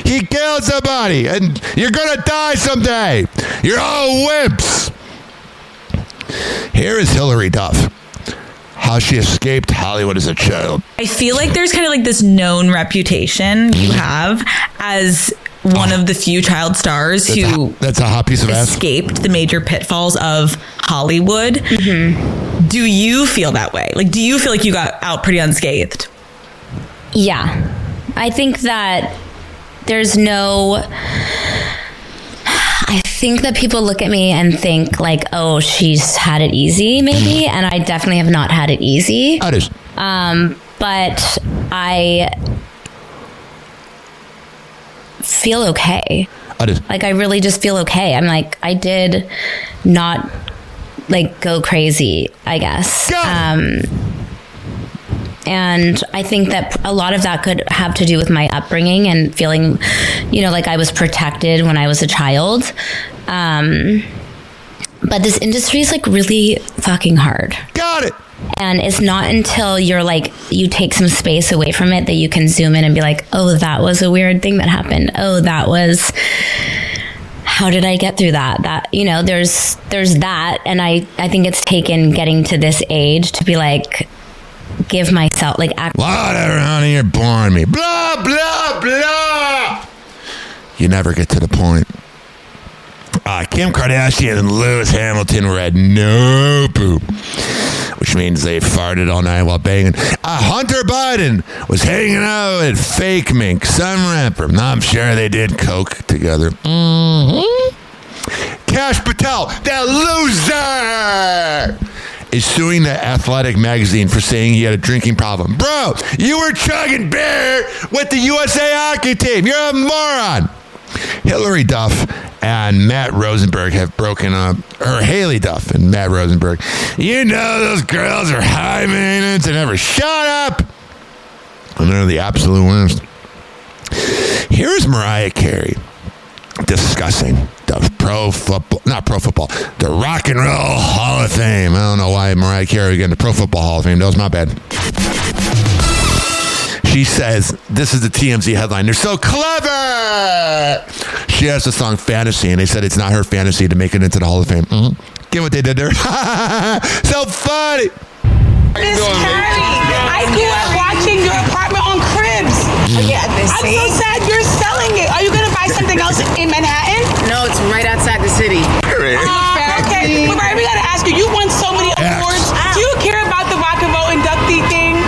He killed somebody and you're gonna die someday. You're all wimps. Here is Hillary Duff. How she escaped Hollywood as a child. I feel like there's kind of like this known reputation you have as one of the few child stars that's a hot piece of escaped the major pitfalls of Hollywood. Mm-hmm. Do you feel that way? Like, do you feel like you got out pretty unscathed? Yeah. I think that there's no... I think that people look at me and think like, oh, she's had it easy, maybe. And I definitely have not had it easy. That is. But I feel okay. That is. Like, I really just feel okay. I'm like, I did not like go crazy, I guess. And I think that a lot of that could have to do with my upbringing and feeling, like I was protected when I was a child. But this industry is like really fucking hard. Got it. And it's not until you're like, you take some space away from it that you can zoom in and be like, oh, that was a weird thing that happened. Oh, that was... How did I get through that? There's that. And I think it's taken getting to this age to be like... give myself whatever, honey, you're boring me. Blah, blah, blah. You never get to the point. Kim Kardashian and Lewis Hamilton were at no poop, which means they farted all night while banging. Hunter Biden was hanging out with Fake Mink, some rapper. I'm sure they did coke together. Mm-hmm. Kash Patel, that loser, is suing the Athletic magazine for saying he had a drinking problem. Bro, you were chugging beer with the USA hockey team. You're a moron. Hillary Duff and Matt Rosenberg have broken up. Or Haley Duff and Matt Rosenberg. Those girls are high maintenance and never shut up. And they're the absolute worst. Here's Mariah Carey discussing the the Rock and Roll Hall of Fame. I don't know why Mariah Carey got into Pro Football Hall of Fame. That was my bad. She says, this is the TMZ headline, they're so clever. She has the song Fantasy, and they said it's not her fantasy to make it into the Hall of Fame. Mm-hmm. Get what they did there. So funny. Miss Carey, I grew up watching your apartment on Cribs. I'm so sad you're selling it. Are you going to buy something else in Manhattan? No, it's right outside the city. Okay, but we got to ask you, you won so many awards. Do you care about the Rock and Roll inductee thing?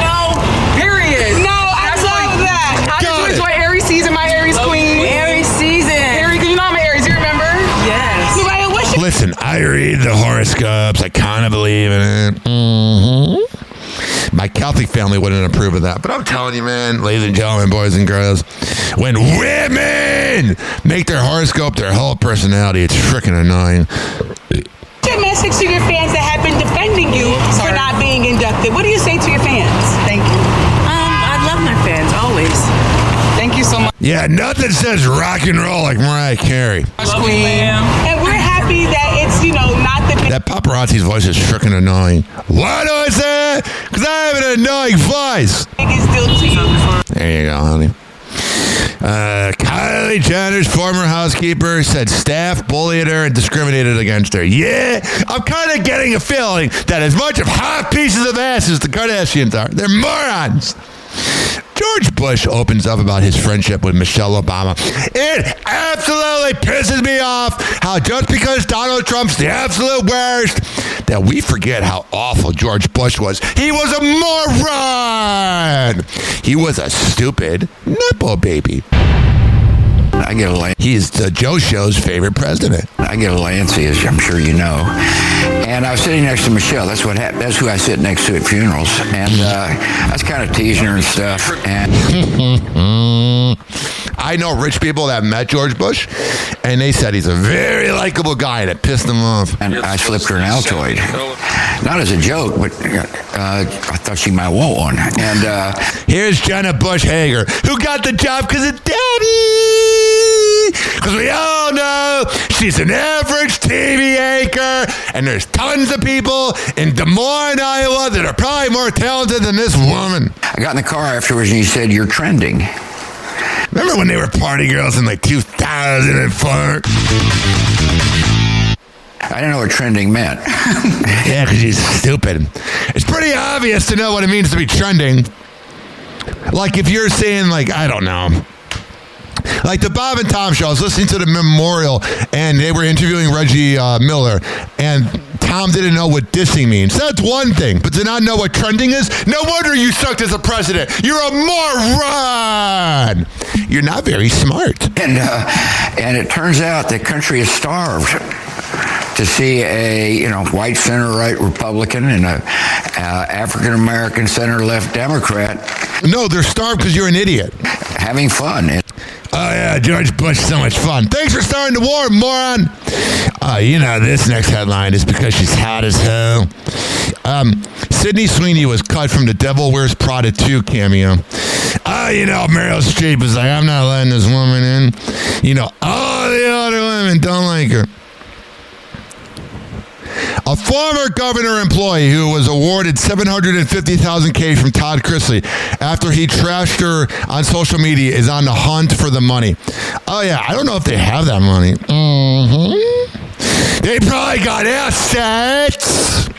No. Period. No, I love that. I just enjoy Aries season, my Aries queen. Aries season. Aries, you know I'm Aries, you remember? Yes. Mariah, what's your... Listen, I read the horoscopes. I kind of believe in it. Mm-hmm. My Catholic family wouldn't approve of that. But I'm telling you, man, ladies and gentlemen, boys and girls, when women make their horoscope their whole personality, it's freaking annoying. Your message to your fans that have been defending you for not being inducted. What do you say to your fans? Thank you. I love my fans, always. Thank you so much. Yeah, nothing says rock and roll like Mariah Carey. And we're happy that it's, not the... That paparazzi's voice is freaking annoying. Why do I say that? Because I have an annoying voice. It's still to you. There you go, honey. Kylie Jenner's former housekeeper said staff bullied her and discriminated against her. Yeah, I'm kind of getting a feeling that as much of hot pieces of ass as the Kardashians are, they're morons. George Bush opens up about his friendship with Michelle Obama. It absolutely pisses me off how just because Donald Trump's the absolute worst, that we forget how awful George Bush was. He was a moron. He was a stupid Nepo baby. I get a little. He's the Joe Show's favorite president. I get a little antsy, as I'm sure you know. And I was sitting next to Michelle. That's what happened. That's who I sit next to at funerals. And I was kind of teasing her and stuff. And I know rich people that met George Bush, and they said he's a very likable guy, and it pissed them off. And I slipped her an Altoid. Not as a joke, but I thought she might want one. And here's Jenna Bush Hager, who got the job because of Daddy. Because we all know she's an average TV anchor, and there's tons of people in Des Moines, Iowa that are probably more talented than this woman. I got in the car afterwards, and he said, "You're trending." Remember when they were party girls in like 2004? I didn't know what trending meant. Yeah, because she's stupid. It's pretty obvious to know what it means to be trending. Like if you're saying, like, I don't know. Like the Bob and Tom show, I was listening to the memorial, and they were interviewing Reggie Miller, and Tom didn't know what dissing means. That's one thing, but to not know what trending is, no wonder you sucked as a president. You're a moron. You're not very smart. And it turns out the country is starved to see a white center-right Republican and a African-American center-left Democrat. No, they're starved because you're an idiot. Having fun. Oh, yeah, George Bush, so much fun. Thanks for starting the war, moron. This next headline is because she's hot as hell. Sydney Sweeney was cut from the Devil Wears Prada 2 cameo. Meryl Streep is like, I'm not letting this woman in. All the other women don't like her. A former governor employee who was awarded $750,000 from Todd Chrisley after he trashed her on social media is on the hunt for the money. Oh, yeah, I don't know if they have that money. They probably got assets.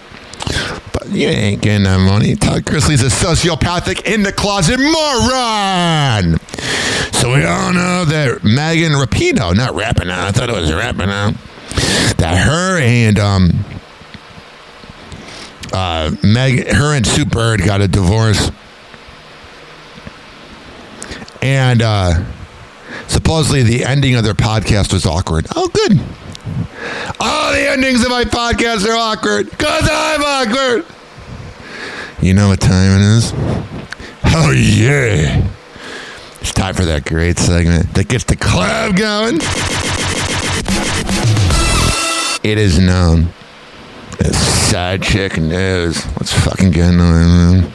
But you ain't getting that money. Todd Chrisley's a sociopathic in-the-closet moron. So we all know that Megan Rapinoe, not Rapinoe, I thought it was Rapinoe, that her and her and Sue Bird got a divorce, and supposedly the ending of their podcast was awkward. Oh, good. All the endings of my podcast are awkward because I'm awkward. You know what time it is? Oh, yeah. It's time for that great segment that gets the club going. It is known as Side Chick News. Let's fucking get into it, man.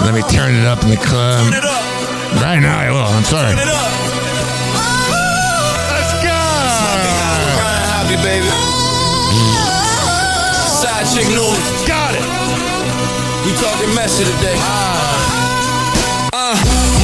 Let me turn it up in the club. Right now I will. I'm sorry. Let's go! Happy, baby. Side Chick News. Got it. We talking messy today.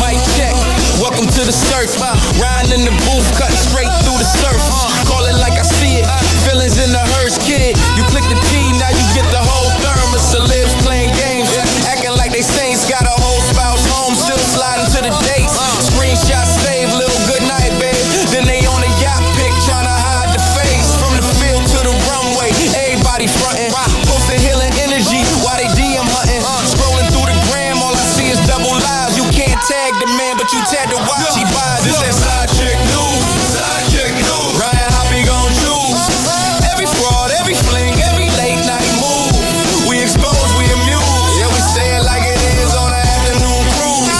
Mic check. Welcome to the surf. Riding in the booth, cutting straight through the surf. Call it like I see it. Feelings in the hearse, kid. You click the T, now you get the whole thermos. Celebs playing games, acting like they saints. Got a whole spouse home, still sliding to the dates. Screenshot save, little good night, babe. Then they on a yacht pic, trying to hide the face. From the field to the runway, everybody frontin'. Posting healing energy while they DM hunting. Scrolling through the gram, all I see is double lives. You can't tag the man, but you tag the watch he buys. This that Side Chick News. Side Chick News. Ryan Hoppe gon' choose. Every fraud, every fling, every late night move. We expose, we amuse. Yeah, we say it like it is on an afternoon cruise.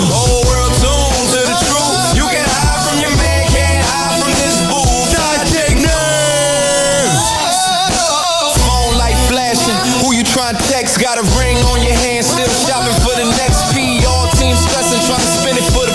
Whole world tuned to the truth. You can hide from your man, can't hide from this booth. Side Chick News. Phone light flashing. Who you trying to text? Got a ring on your hand, still shopping for the next P. All team stressing, trying to spin it for the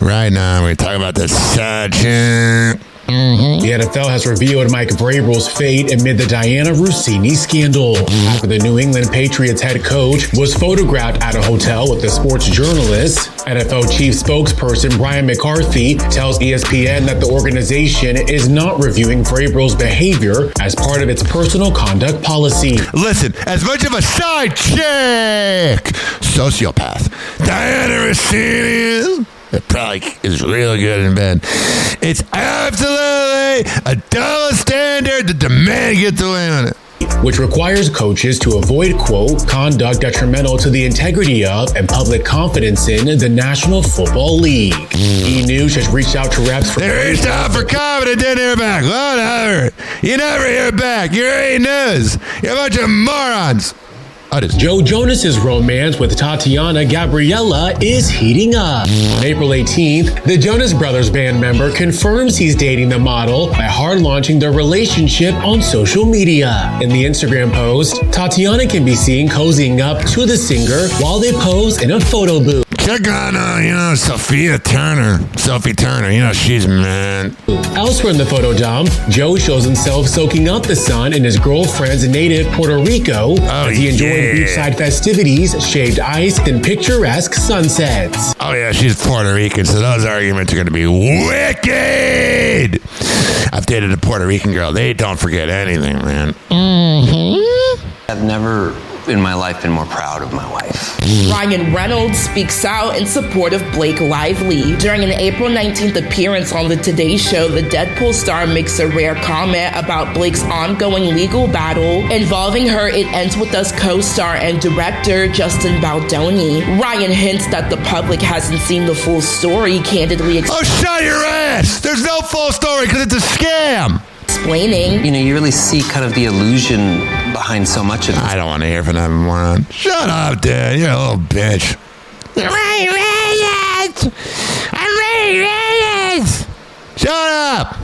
Right now, we're talking about the Sergeant. The NFL has revealed Mike Vrabel's fate amid the Diana Rossini scandal. After the New England Patriots head coach was photographed at a hotel with a sports journalist, NFL chief spokesperson Brian McCarthy tells ESPN that the organization is not reviewing Vrabel's behavior as part of its personal conduct policy. Listen, as much of a side chick, sociopath, Diana Rossini it probably is really good in bed. It's absolutely a double standard that the man gets away on it. Which requires coaches to avoid, quote, conduct detrimental to the integrity of and public confidence in the National Football League. E-News has reached out to reps for... They reached out for comment, didn't hear back. Whatever. You never hear back. You're E-News. You're a bunch of morons. Joe Jonas's romance with Tatiana Gabriella is heating up. On April 18th, the Jonas Brothers band member confirms he's dating the model by hard launching their relationship on social media. In the Instagram post, Tatiana can be seen cozying up to the singer while they pose in a photo booth. Check on, Sophie Turner. She's man. Elsewhere in the photo dump, Joe shows himself soaking up the sun in his girlfriend's native Puerto Rico as he enjoyed beachside festivities, shaved ice, and picturesque sunsets. Oh yeah, she's Puerto Rican, so those arguments are going to be wicked. I've dated a Puerto Rican girl. They don't forget anything, man. I've never in my life been more proud of my wife. Ryan Reynolds speaks out in support of Blake Lively. During an April 19th appearance on the Today Show, the Deadpool star makes a rare comment about Blake's ongoing legal battle involving her It Ends With Us co-star and director Justin Baldoni. Ryan hints that the public hasn't seen the full story, candidly shut your ass! There's no full story because it's a scam! Explaining. You really see kind of the illusion behind so much of this. I don't want to hear from that moron. Shut up, dude. You're a little bitch. I'm Shut up.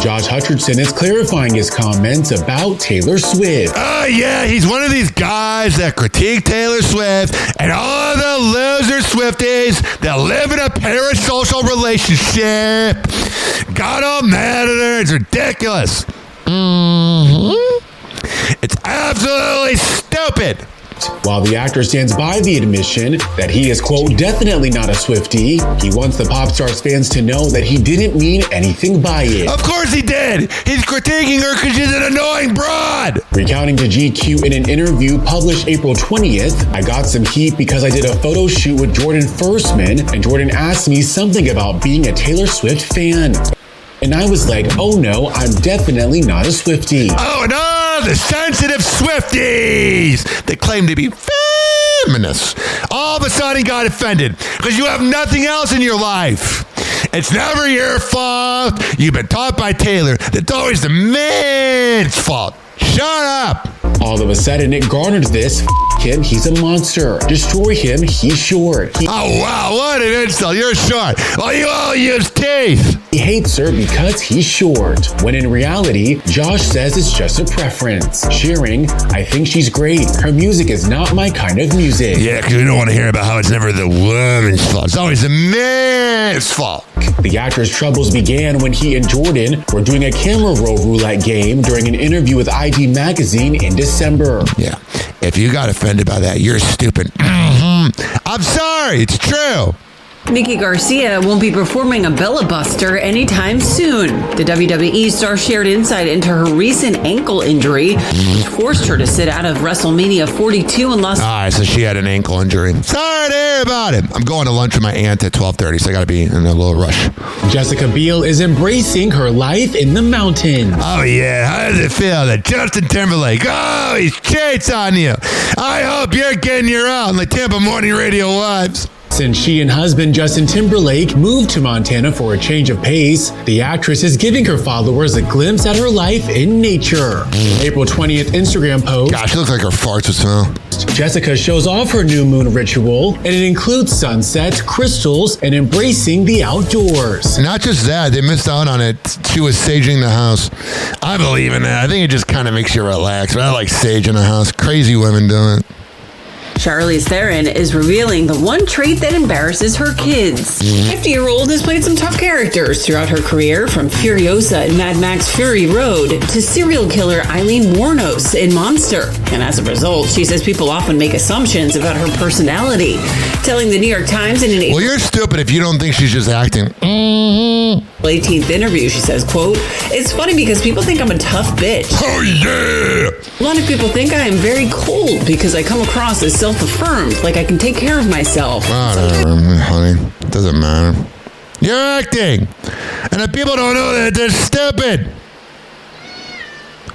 Josh Hutcherson is clarifying his comments about Taylor Swift. Oh, yeah, he's one of these guys that critique Taylor Swift and all the loser Swifties that live in a parasocial relationship. Got all mad at her. It's ridiculous. It's absolutely stupid. While the actor stands by the admission that he is, quote, definitely not a Swiftie, he wants the pop star's fans to know that he didn't mean anything by it. Of course he did! He's critiquing her because she's an annoying broad! Recounting to GQ in an interview published April 20th, I got some heat because I did a photo shoot with Jordan Firstman, and Jordan asked me something about being a Taylor Swift fan. And I was like, oh no, I'm definitely not a Swiftie. Oh no, the sensitive Swifties that claim to be feminists. All of a sudden got offended because you have nothing else in your life. It's never your fault. You've been taught by Taylor that it's always the man's fault. Shut up. All of a sudden, it garnered this. Him, he's a monster. Destroy him, he's short. Oh, wow, what an insult. You're short. Well, you all use teeth. He hates her because he's short. When in reality, Josh says it's just a preference. Sharing, I think she's great. Her music is not my kind of music. Yeah, because we don't want to hear about how it's never the woman's fault. It's always the man's fault. The actor's troubles began when he and Jordan were doing a camera roll roulette game during an interview with ID Magazine in December. Yeah, if you got offended by that, you're stupid. I'm sorry, it's true. Nikki Garcia won't be performing a Bella Buster anytime soon. The WWE star shared insight into her recent ankle injury, which forced her to sit out of WrestleMania 42 in Las Vegas. All right, so she had an ankle injury. Sorry to hear about it. I'm going to lunch with my aunt at 12:30, so I got to be in a little rush. Jessica Biel is embracing her life in the mountains. Oh, yeah. How does it feel that Justin Timberlake, he cheats on you? I hope you're getting your own, like Tampa Morning Radio Wives. Since she and husband Justin Timberlake moved to Montana for a change of pace, the actress is giving her followers a glimpse at her life in nature. April 20th Instagram post. Gosh, she looks like her farts would smell. Jessica shows off her new moon ritual, and it includes sunsets, crystals, and embracing the outdoors. Not just that, they missed out on it. She was saging the house. I believe in that. I think it just kind of makes you relax. But I like saging the house. Crazy women do it. Charlize Theron is revealing the one trait that embarrasses her kids. 50-year-old has played some tough characters throughout her career, from Furiosa in Mad Max Fury Road to serial killer Eileen Wuornos in Monster. And as a result, she says people often make assumptions about her personality. Telling the New York Times in an Well, you're stupid if you don't think she's just acting. 18th interview, she says, quote, "It's funny because people think I'm a tough bitch. Oh, yeah! A lot of people think I am very cold because I come across as self-affirmed, like I can take care of myself." Whatever, honey. It doesn't matter. You're acting. And if people don't know that, they're stupid.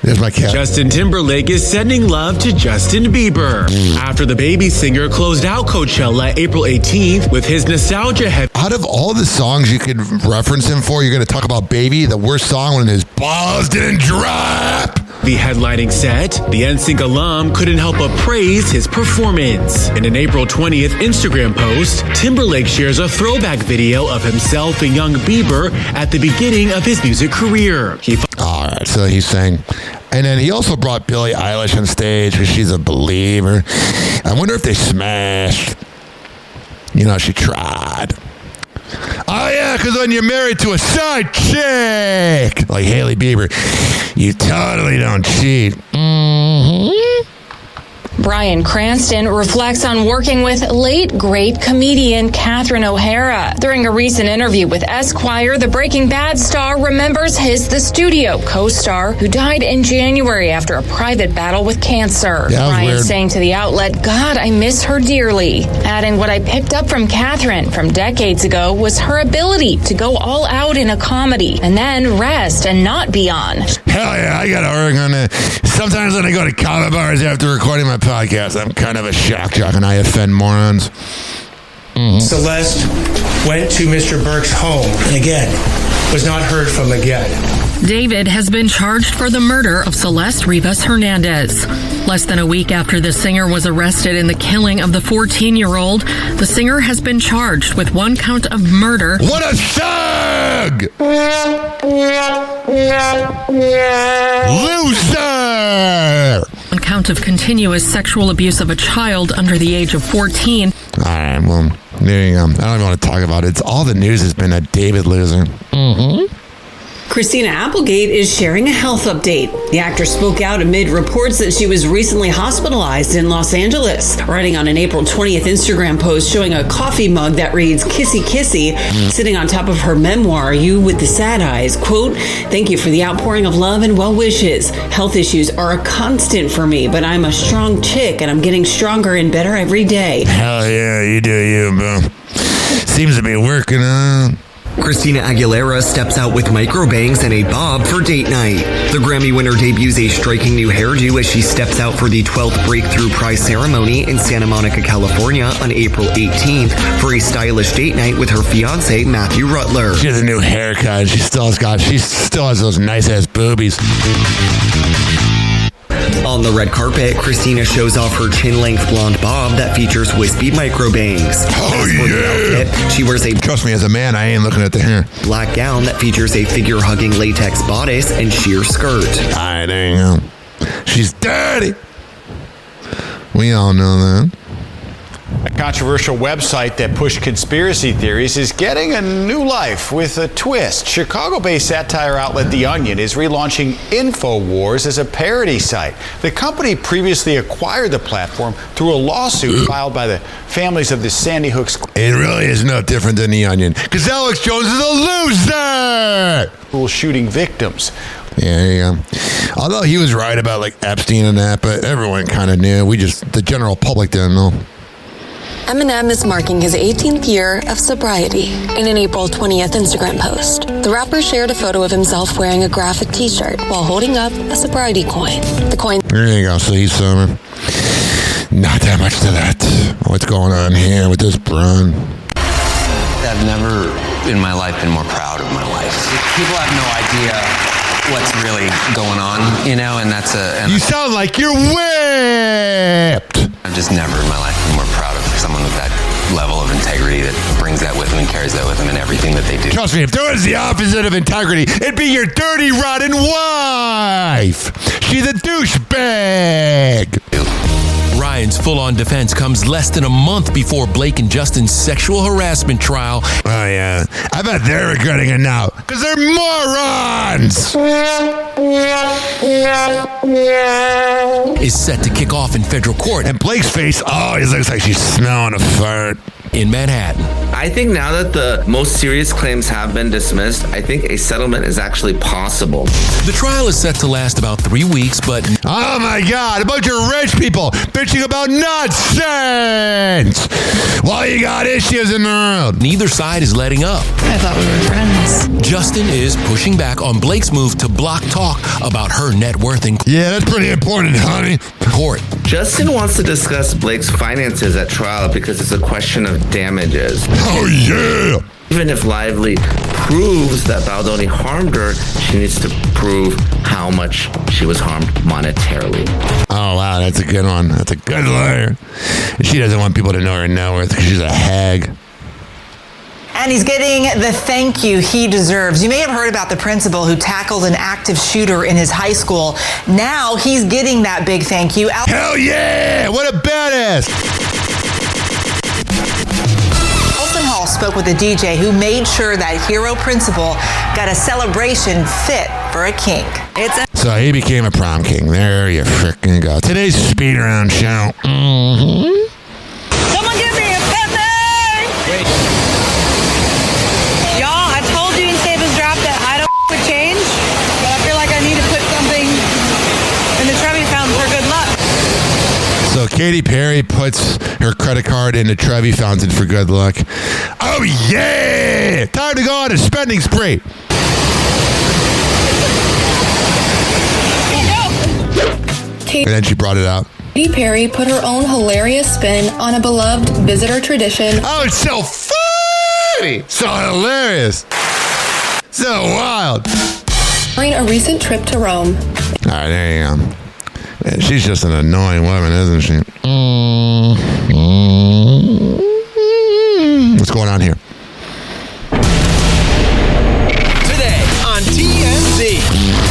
There's my cat. Justin Timberlake is sending love to Justin Bieber after the Baby singer closed out Coachella April 18th with his nostalgia heavy. Out of all the songs you could reference him for, you're going to talk about Baby, the worst song when his balls didn't drop. The headlining set, the NSYNC alum couldn't help but praise his performance. In an April 20th Instagram post, Timberlake shares a throwback video of himself and young Bieber at the beginning of his music career. All right, so he's saying, and then he also brought Billie Eilish on stage because she's a believer. I wonder if they smashed. You know, she tried. Oh, yeah, because when you're married to a side chick like Hailey Bieber, you totally don't cheat. Bryan Cranston reflects on working with late great comedian Catherine O'Hara. During a recent interview with Esquire, the Breaking Bad star remembers his The Studio co-star who died in January after a private battle with cancer. Bryan saying to the outlet, "God, I miss her dearly," adding, "What I picked up from Catherine from decades ago was her ability to go all out in a comedy and then rest and not be on." Hell yeah, I gotta work on that. Sometimes when I go to comedy bars after recording my podcast, I'm kind of a shock jock and I offend morons. Celeste went to Mr. Burke's home and again was not heard from again. David has been charged for the murder of Celeste Rivas Hernandez. Less than a week after the singer was arrested in the killing of the 14-year-old, the singer has been charged with one count of murder. What a thug! Loser! One count of continuous sexual abuse of a child under the age of 14. All right, well, there you go. I don't even want to talk about it. It's all the news has been that David loser. Christina Applegate is sharing a health update. The actress spoke out amid reports that she was recently hospitalized in Los Angeles, writing on an April 20th Instagram post showing a coffee mug that reads "Kissy Kissy" sitting on top of her memoir, You with the Sad Eyes. Quote, "Thank you for the outpouring of love and well wishes. Health issues are a constant for me, but I'm a strong chick and I'm getting stronger and better every day." Hell yeah, you do you, bro. Seems to be working on. Christina Aguilera steps out with microbangs and a bob for date night. The Grammy winner debuts a striking new hairdo as she steps out for the 12th Breakthrough Prize ceremony in Santa Monica, California on April 18th for a stylish date night with her fiancé, Matthew Rutler. She has a new haircut. She still has those nice ass boobies. On the red carpet, Christina shows off her chin-length blonde bob that features wispy microbangs. Oh, yeah! Outfit, she wears a... Trust me, as a man, I ain't looking at the hair. Black gown that features a figure-hugging latex bodice and sheer skirt. All right, there you go. She's dirty. We all know that. A controversial website that pushed conspiracy theories is getting a new life with a twist. Chicago-based satire outlet The Onion is relaunching InfoWars as a parody site. The company previously acquired the platform through a lawsuit filed by the families of the Sandy Hook. It really is no different than The Onion, because Alex Jones is a loser! School shooting victims. Yeah, there you go. Although he was right about like Epstein and that, but everyone kind of knew. The general public didn't know. Eminem is marking his 18th year of sobriety. In an April 20th Instagram post, the rapper shared a photo of himself wearing a graphic t-shirt while holding up a sobriety coin. The coin... There you go. So he's sober. Not that much to that. What's going on here with this Brun? I've never in my life been more proud of my life. People have no idea what's really going on, you know, and that's a... You sound like you're whipped! I've just never in my life been more proud of someone with that level of integrity that brings that with them and carries that with them in everything that they do. Trust me, if there was the opposite of integrity, it'd be your dirty, rotten wife! She's a douchebag! Ryan's full-on defense comes less than a month before Blake and Justin's sexual harassment trial. Oh, yeah. I bet they're regretting it now, because they're morons! Is set to kick off in federal court. And Blake's face, oh, he looks like she's smelling a fart. In Manhattan. I think now that the most serious claims have been dismissed, I think a settlement is actually possible. The trial is set to last about 3 weeks, but... Oh my God, a bunch of rich people bitching about nonsense! While you got issues in the world. Neither side is letting up. I thought we were friends. Justin is pushing back on Blake's move to block talk about her net worth in Yeah, that's pretty important, honey. Court. Justin wants to discuss Blake's finances at trial because it's a question of damages. Oh, yeah! Even if Lively proves that Baldoni harmed her, she needs to prove how much she was harmed monetarily. Oh, wow, that's a good one. That's a good lawyer. She doesn't want people to know her net worth because she's a hag. And he's getting the thank you he deserves. You may have heard about the principal who tackled an active shooter in his high school. Now he's getting that big thank you. Hell yeah! What a badass! Hall spoke with a DJ who made sure that hero principal got a celebration fit for a kink. So he became a prom king. There you frickin' go. Today's speed round show. Mm-hmm. Someone give me a Pepe! Wait. Y'all, I told you in Saban's Drop that I don't with change, but I feel like I need to put something in the Trevi fountain for good luck. So Katy Perry puts her credit card in the Trevi fountain for good luck. Oh yeah! Time to go on a spending spree. And then she brought it out. Katy Perry put her own hilarious spin on a beloved visitor tradition. Oh, it's so funny! So hilarious! So wild! During a recent trip to Rome. All right, there you go. Yeah, she's just an annoying woman, isn't she? What's going on here? Today on TMZ.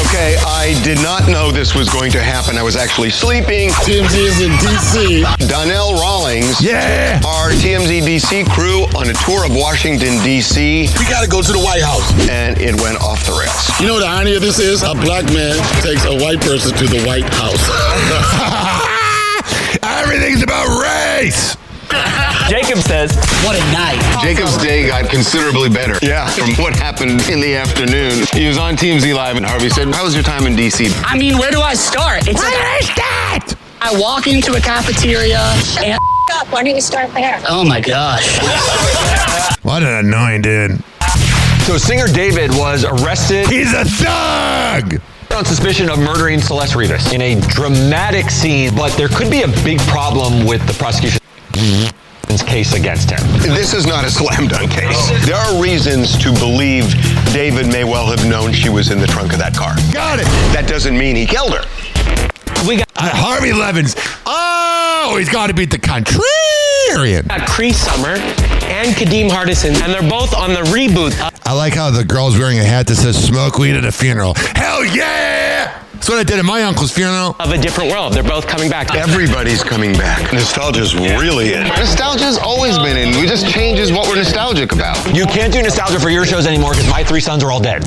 Okay, I did not know this was going to happen. I was actually sleeping. TMZ is in D.C. Donnell Rawlings. Yeah. Our TMZ D.C. crew on a tour of Washington, D.C. We got to go to the White House. And it went off the rails. You know what the irony of this is? A black man takes a white person to the White House. Everything's about race. Jacob says, what a night. Jacob's day got considerably better. Yeah. From what happened in the afternoon. He was on TMZ Live and Harvey said, how was your time in D.C.? I mean, where do I start? Where do I start? I walk into a cafeteria and why don't you start there? Oh my gosh. What an annoying dude. So singer David was arrested. He's a thug! On suspicion of murdering Celeste Rivas in a dramatic scene, but there could be a big problem with the prosecution's case against him. This is not a slam dunk case. There are reasons to believe David may well have known she was in the trunk of that car. Got it. That doesn't mean he killed her. We got Harvey Levins. Oh, he's got to beat the contrarian. Cree Summer and Kadeem Hardison, and they're both on the reboot. I like how the girl's wearing a hat that says "Smoke weed at a funeral." Hell yeah! That's what I did at my uncle's funeral. Of a different world. They're both coming back. Everybody's coming back. Nostalgia's really in. Nostalgia's always been in. We just changes what we're nostalgic about. You can't do nostalgia for your shows anymore because my 3 sons are all dead.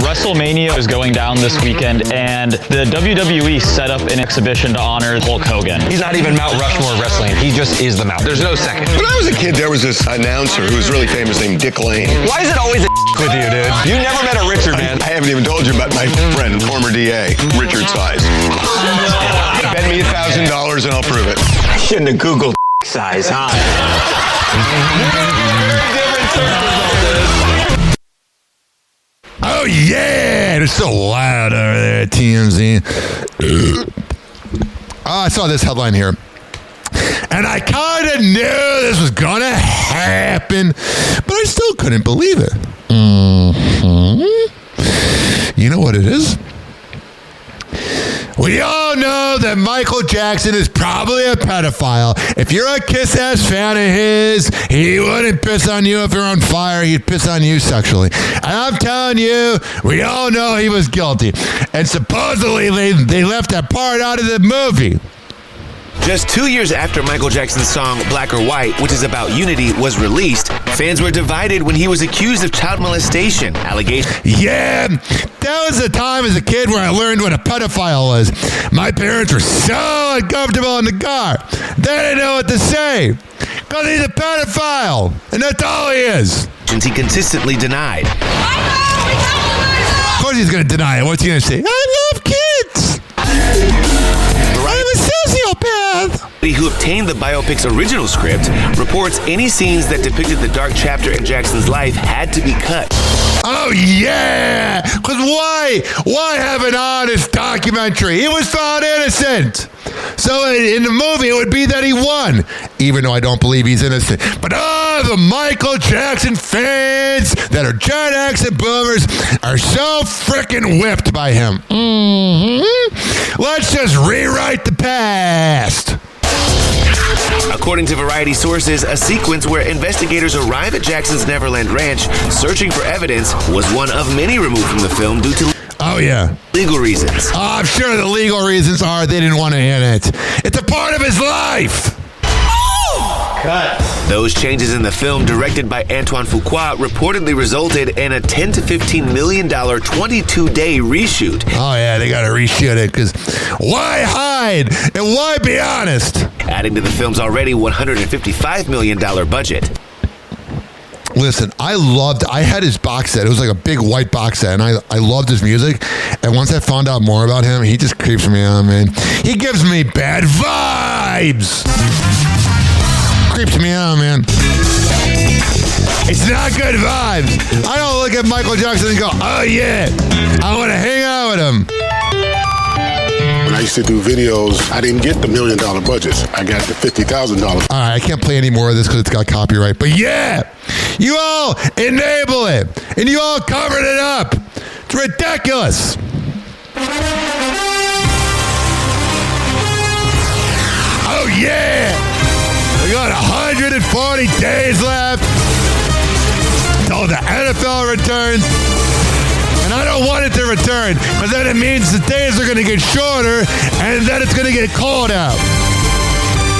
WrestleMania is going down this weekend, and the WWE set up an exhibition to honor Hulk Hogan. He's not even Mount Rushmore wrestling. He just is the Mount. There's no second. When I was a kid, there was this announcer who was really famous named Dick Lane. Why is it always a with you, dude? You never met a Richard, man. I haven't even told you about my friend, former DA, Richard Size. Bet me $1,000 and I'll prove it. I shouldn't have Googled size, huh? Oh yeah, it's so loud over there at TMZ. I saw this headline here, and I kind of knew this was gonna happen, but I still couldn't believe it. You know what it is? We all know that Michael Jackson is probably a pedophile. If you're a Kiss-ass fan of his, he wouldn't piss on you if you're on fire. He'd piss on you sexually. And I'm telling you, we all know he was guilty. And supposedly they left that part out of the movie. Just 2 years after Michael Jackson's song Black or White, which is about unity, was released, fans were divided when he was accused of child molestation allegations. Yeah, that was the time as a kid where I learned what a pedophile was. My parents were so uncomfortable in the car. They didn't know what to say. Because he's a pedophile, and that's all he is. He consistently denied. Of course he's going to deny it. What's he going to say? I love kids. I'm a sociopath. Who obtained the biopic's original script reports any scenes that depicted the dark chapter in Jackson's life had to be cut. Oh, yeah. Because why have an honest documentary? He was found innocent. So in the movie, it would be that he won, even though I don't believe he's innocent. But the Michael Jackson fans that are Gen X and Boomers are so freaking whipped by him. Let's just rewrite the past. According to Variety sources, a sequence where investigators arrive at Jackson's Neverland Ranch searching for evidence was one of many removed from the film due to legal reasons. Oh, I'm sure the legal reasons are they didn't want to in it. It's a part of his life. Cut. Those changes in the film, directed by Antoine Fuqua, reportedly resulted in a $10 to $15 million 22-day reshoot. Oh, yeah, they got to reshoot it, because why hide and why be honest? Adding to the film's already $155 million budget. Listen, I had his box set. It was like a big white box set, and I loved his music. And once I found out more about him, he just creeps me out, man. He gives me bad vibes. Creeps me out, man. It's not good vibes. I don't look at Michael Jackson and go, oh yeah, I want to hang out with him. When I used to do videos, I didn't get the $1 million budgets. I got the $50,000. All right, I can't play any more of this because it's got copyright. But yeah, you all enable it, and you all covered it up. It's ridiculous. Oh yeah. We got 140 days left until the NFL returns. And I don't want it to return, because then it means the days are going to get shorter, and then it's going to get cold out.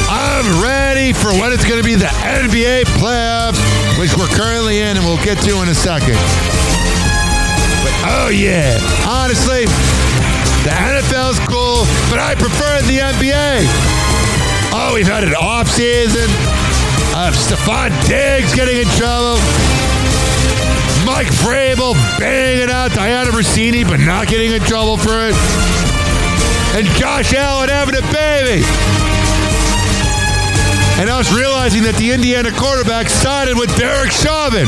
I'm ready for when it's going to be the NBA playoffs, which we're currently in, and we'll get to in a second. But oh yeah, honestly, the NFL's cool, but I prefer the NBA. Oh, we've had an off-season of Stephon Diggs getting in trouble. Mike Vrabel banging out Diana Rossini, but not getting in trouble for it. And Josh Allen having a baby. And us realizing that the Indiana quarterback sided with Derek Chauvin.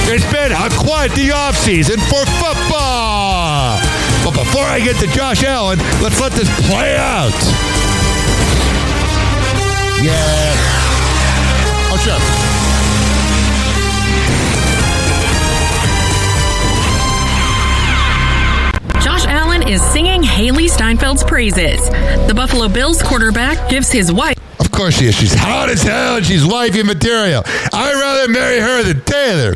It's been quite the offseason for football. But before I get to Josh Allen, let's let this play out. Yeah. Oh, sure. Josh Allen is singing Haley Steinfeld's praises. The Buffalo Bills quarterback gives his wife... Of course she is. She's hot as hell and she's wifey material. I'd rather marry her than Taylor.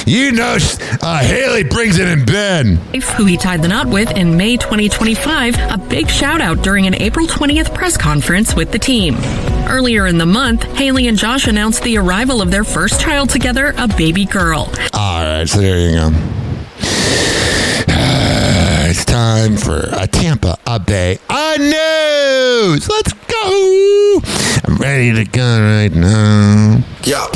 You know, Haley brings it in bed. Who he tied the knot with in May 2025, a big shout out during an April 20th press conference with the team. Earlier in the month, Haley and Josh announced the arrival of their first child together, a baby girl. All right, so there you go. It's time for a Tampa Bay news. Let's go. I'm ready to go right now. Yeah.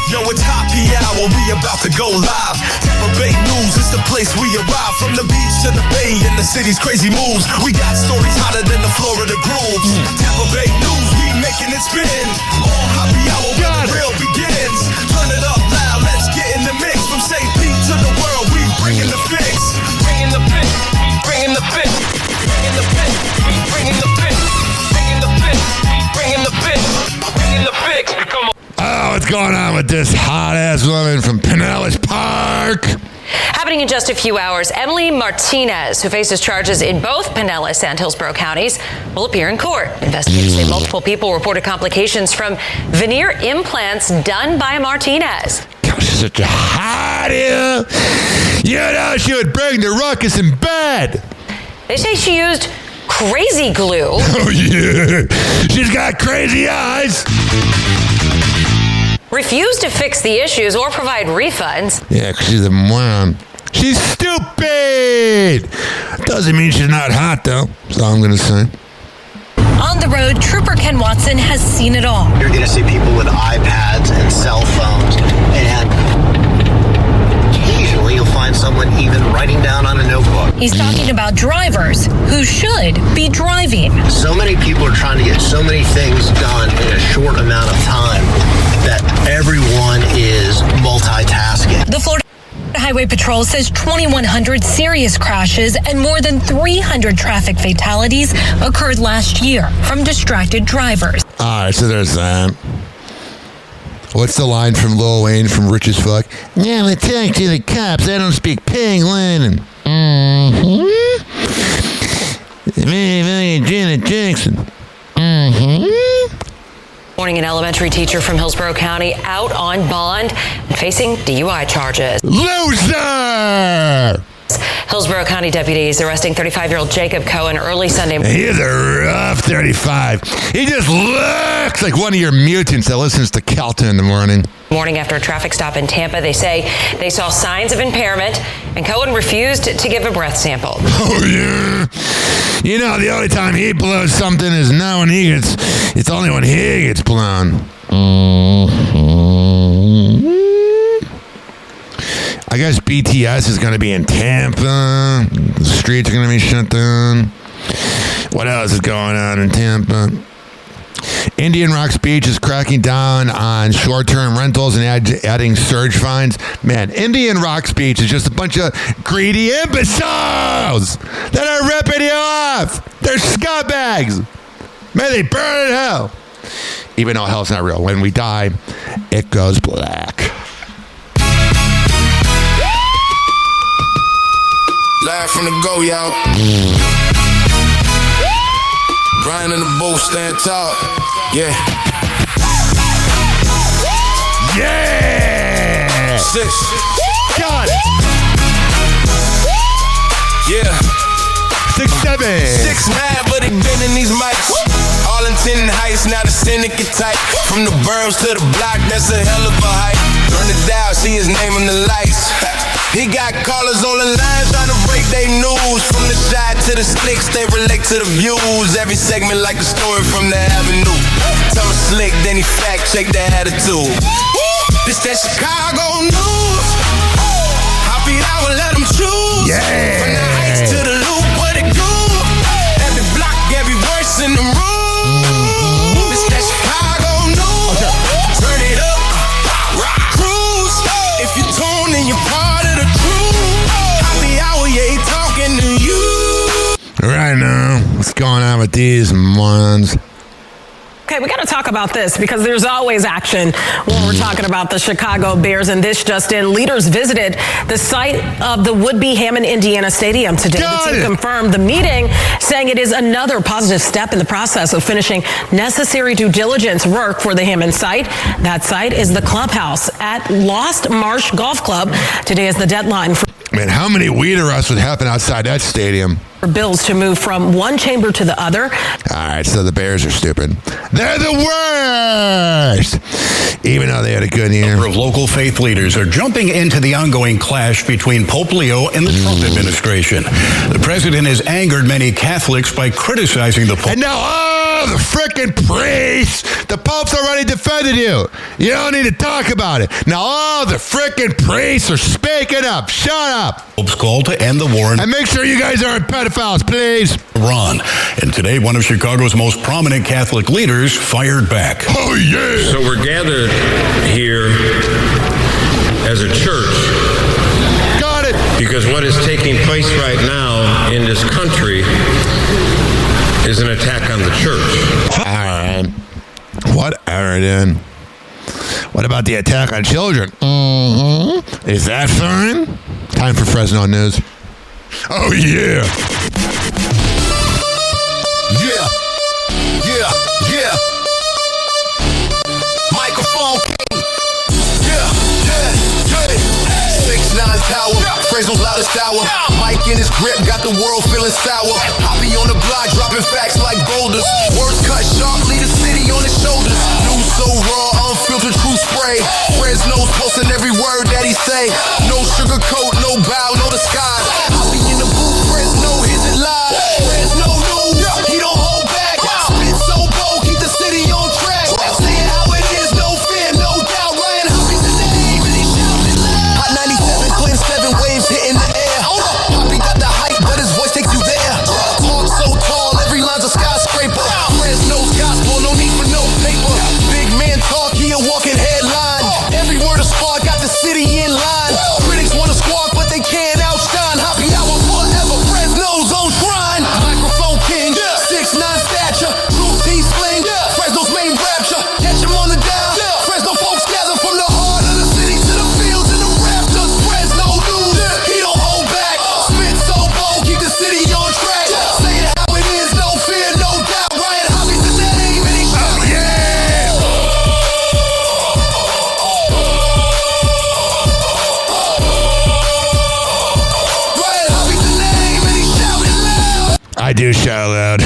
Yo, it's Hoppe Hour, we about to go live. Tampa Bay News is the place we arrive. From the beach to the bay and the city's crazy moves. We got stories hotter than the Florida grooves. Tampa Bay News, we making it spin. On Hoppe Hour, where the real begins. Turn it up loud, let's get in the mix. From St. Pete to the world, we bringing the fix. Bringing the fix, bringing the fix. Bringing the fix, bringing the fix. Bringing the fix, bringing the fix. Bringing the fix. Come on. this hot-ass woman from Pinellas Park. Happening in just a few hours, Emily Martinez, who faces charges in both Pinellas and Hillsborough counties, will appear in court. Investigators say multiple people reported complications from veneer implants done by Martinez. She's such a hottie. You know she would bring the ruckus in bed. They say she used crazy glue. Oh, yeah. She's got crazy eyes. Refused to fix the issues or provide refunds. Yeah, because she's a moron. She's stupid. Doesn't mean she's not hot, though. That's all I'm going to say. On the road, Trooper Ken Watson has seen it all. You're going to see people with iPads and cell phones, and occasionally you'll find someone even writing down on a notebook. He's talking about drivers who should be driving. So many people are trying to get so many things done in a short amount of time that everyone is multitasking. The Florida Highway Patrol says 2,100 serious crashes and more than 300 traffic fatalities occurred last year from distracted drivers. All right, so there's that. What's the line from Lil Wayne from Rich as Fuck? Yeah, I'm attacked to the cops. I don't speak Penguin. Janet Jackson. Morning, an elementary teacher from Hillsborough County out on bond and facing DUI charges. Loser! Hillsborough County deputies arresting 35-year-old Jacob Cohen early Sunday. He's a rough 35. He just looks like one of your mutants that listens to Kelton in the morning. Morning after a traffic stop in Tampa, they say they saw signs of impairment, and Cohen refused to give a breath sample. Oh, yeah. You know, the only time he blows something is now when it's only when he gets blown. I guess BTS is going to be in Tampa. The streets are going to be shut down. What else is going on in Tampa? Indian Rocks Beach is cracking down on short-term rentals and adding surge fines. Man, Indian Rocks Beach is just a bunch of greedy imbeciles that are ripping you off. They're scumbags. May they burn in hell. Even though hell's not real. When we die, it goes black. Live from the go, y'all. Brian and the boat stand tall. Yeah. Yeah! 6. Got it. Yeah. 6, 7. 6'9", but he been in these mics. Arlington Heights, now the syndicate tight. From the Burns to the block, that's a hell of a hike. Turn it down, see his name in the lights. He got callers on the line trying to break their news. From the shot to the slicks, they relate to the views. Every segment like a story from the avenue. Tell him slick, then he fact check the attitude. This that Chicago news. Hop it out and let them choose. Yeah. From the heights to the loop, what it do? Every block, every verse in the room. This that Chicago news. Turn it up, rock, cruise. If you tune in, you're part of the crew. Happy hour, yeah, he talking to you. Right now, what's going on with these morons? Okay, we got to talk about this because there's always action when we're talking about the Chicago Bears. And this just in, leaders visited the site of the would-be Hammond, Indiana Stadium today. The team confirmed the meeting, saying it is another positive step in the process of finishing necessary due diligence work for the Hammond site. That site is the clubhouse at Lost Marsh Golf Club. Today is the deadline for... Man, how many weed arrests would happen outside that stadium? Bills to move from one chamber to the other. All right, so the Bears are stupid. They're the worst, even though they had a good year. A number of local faith leaders are jumping into the ongoing clash between Pope Leo and the Trump administration. The president has angered many Catholics by criticizing the Pope. And now, the frickin' priests, the Pope's already defended you. You don't need to talk about it. Now all the frickin' priests are speaking up. Shut up. Pope's call to end the war. And make sure you guys aren't pedophiles, please. Iran. And today, one of Chicago's most prominent Catholic leaders fired back. Oh, yeah. So we're gathered here as a church. Got it. Because what is taking place right now in this country is an attack on the church. All right. Whatever, dude. What about the attack on children? Mm-hmm. Is that fun? Time for Fresno News. Oh, yeah. Yeah. Microphone king. Yeah. 6'9" tower. Fresno's loudest hour. Mike in his grip, got the world feeling sour. Hoppe on the block, dropping facts like boulders. Words cut sharp, lead the city on his shoulders. News so raw, unfiltered true spray. Fresno's posting every word that he say. No sugar coat, no bow, no disguise. Hoppe in the booth, Fresno, his it live. Fresno news, he don't hold back. Spit so bold, keep the city on track. Say it how it is, no fear, no doubt. Ryan Hoppe's the name, and he shouting loud. Hot 97, clean 7 waves hitting the air. Hoppe got the hype, but his voice takes you there. Talk so tall, every line's a skyscraper. Fresno's gospel, no need for no paper. Big man talk, he a walking headline. Every word a spark, got the city in line. Critics wanna squawk, but they can't outshine. Hoppe hour forever, Fresno's own shrine. Microphone king, 6'9" stature, truth he sling. Fresno's main rapture, catch him on the down. Fresno folks gather from the heart of the city to the fields and the rafters. Fresno news, he don't hold back. Spit so bold, keep the city on track. Say it how it is, no fear, no doubt. Ryan Hoppe's the name, and he shouting yeah. Ryan Hoppe's the name, and he shouting loud. I do shout loud.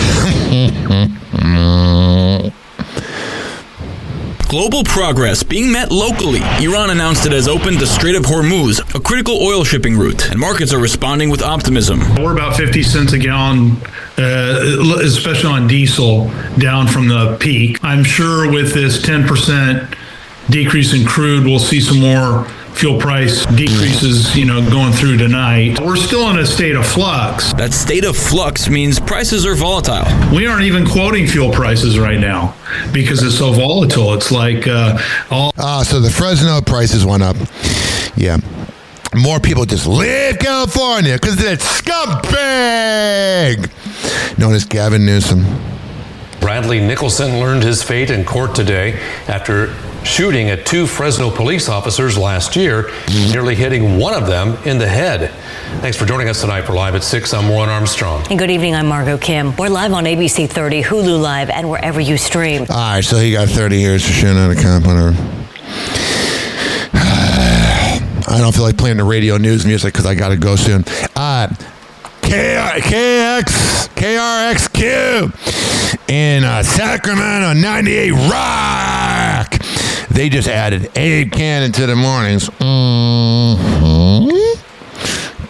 Global progress being met locally. Iran announced it has opened the Strait of Hormuz, a critical oil shipping route, and markets are responding with optimism. We're about 50 cents a gallon, especially on diesel, down from the peak. I'm sure with this 10% decrease in crude, we'll see some more fuel price decreases, going through tonight. We're still in a state of flux. That state of flux means prices are volatile. We aren't even quoting fuel prices right now because it's so volatile. It's like so the Fresno prices went up. Yeah. More people just leave California because of that scumbag known as Gavin Newsom. Bradley Nicholson learned his fate in court today after shooting at 2 Fresno police officers last year, nearly hitting one of them in the head. Thanks for joining us tonight for Live at 6. I'm Warren Armstrong. And good evening, I'm Margot Kim. We're live on ABC 30, Hulu Live, and wherever you stream. All right, so he got 30 years for shooting at a cop on her. I don't feel like playing the radio news music because I got to go soon. KRXQ in Sacramento, 98 Rock. They just added Abe Cannon to the mornings. Mm-hmm.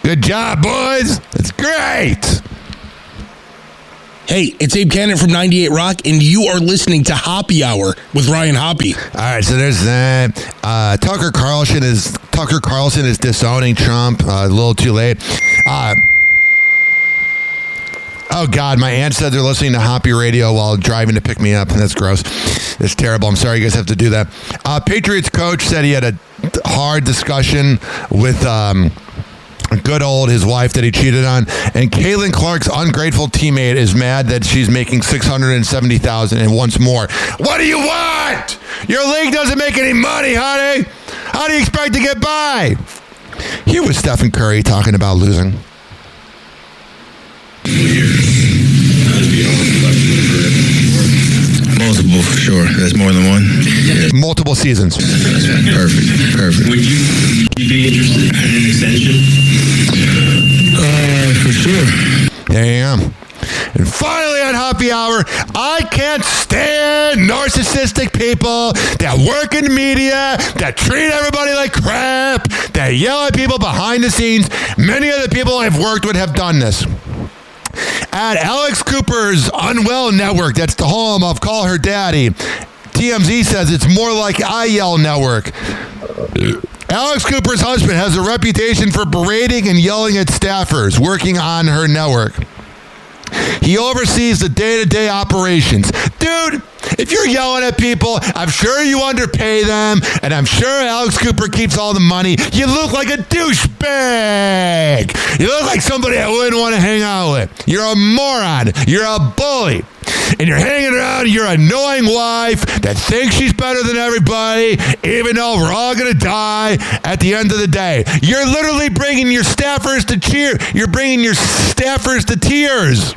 Good job, boys. That's great. Hey, it's Abe Cannon from 98 Rock, and you are listening to Hoppe Hour with Ryan Hoppe. All right, so there's that. Tucker Carlson is disowning Trump. A little too late. Oh, God, my aunt said they're listening to Hoppe Radio while driving to pick me up. That's gross. It's terrible. I'm sorry you guys have to do that. Patriots coach said he had a hard discussion with good old his wife that he cheated on. And Caitlin Clark's ungrateful teammate is mad that she's making $670,000 and wants more. What do you want? Your league doesn't make any money, honey. How do you expect to get by? Here was Stephen Curry talking about losing. Multiple, for sure. That's more than one. Yeah. Multiple seasons. Perfect. Would you be interested in an extension? For sure. There you go. And finally on Hoppe Hour, I can't stand narcissistic people that work in media, that treat everybody like crap, that yell at people behind the scenes. Many of the people I've worked with have done this. At Alex Cooper's Unwell Network, that's the home of Call Her Daddy, TMZ says it's more like I Yell Network. Alex Cooper's husband has a reputation for berating and yelling at staffers working on her network. He oversees the day-to-day operations. Dude, if you're yelling at people, I'm sure you underpay them, and I'm sure Alex Cooper keeps all the money. You look like a douchebag. You look like somebody I wouldn't want to hang out with. You're a moron. You're a bully. and you're hanging around your annoying wife that thinks she's better than everybody, even though we're all going to die at the end of the day. You're literally bringing your staffers to cheer. You're bringing your staffers to tears,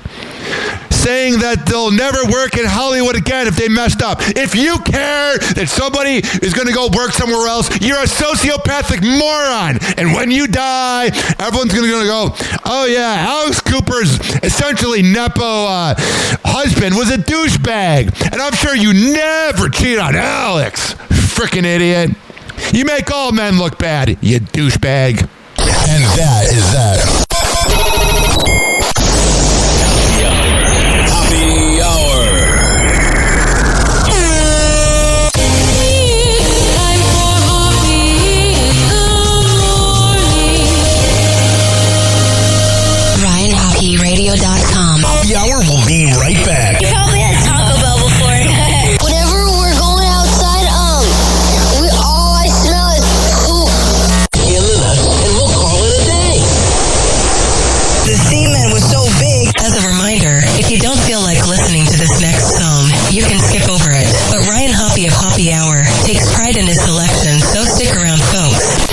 saying that they'll never work in Hollywood again if they messed up. If you care that somebody is going to go work somewhere else, you're a sociopathic moron. And when you die, everyone's going to go, oh yeah, Alex Cooper's essentially Nepo husband was a douchebag. And I'm sure you never cheat on Alex. Frickin' idiot. You make all men look bad, you douchebag. And that is that. Happy Hour. RyanHockeyRadio.com. Happy Hour will be right back. You probably had Taco Bell before. Whenever we're going outside, all I smell is poop. And we'll call it a day. The semen was so big. As a reminder, if you don't feel like listening to this next song, you can skip over it. But Ryan Hoppe of Happy Hour takes pride in his selection, so stick around, folks.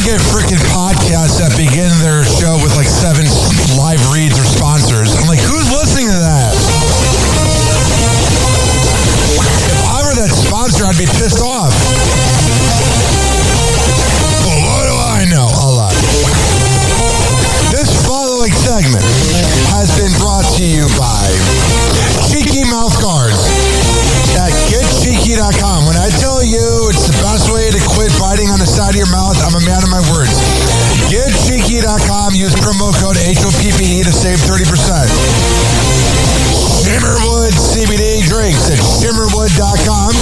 ever get freaking podcasts that begin their show with like 7 live reads or sponsors? I'm like, who's listening to that? If I were that sponsor, I'd be pissed off. Well, what do I know? Hold on. This following segment has been brought to you by Cheeky Mouth Guards at GetCheeky.com. When I tell you it's the best way to quit biting on the side of your mouth, I'm a man of my words. GetCheeky.com. Use promo code HOPPE to save 30%. Shimmerwood CBD drinks at Shimmerwood.com.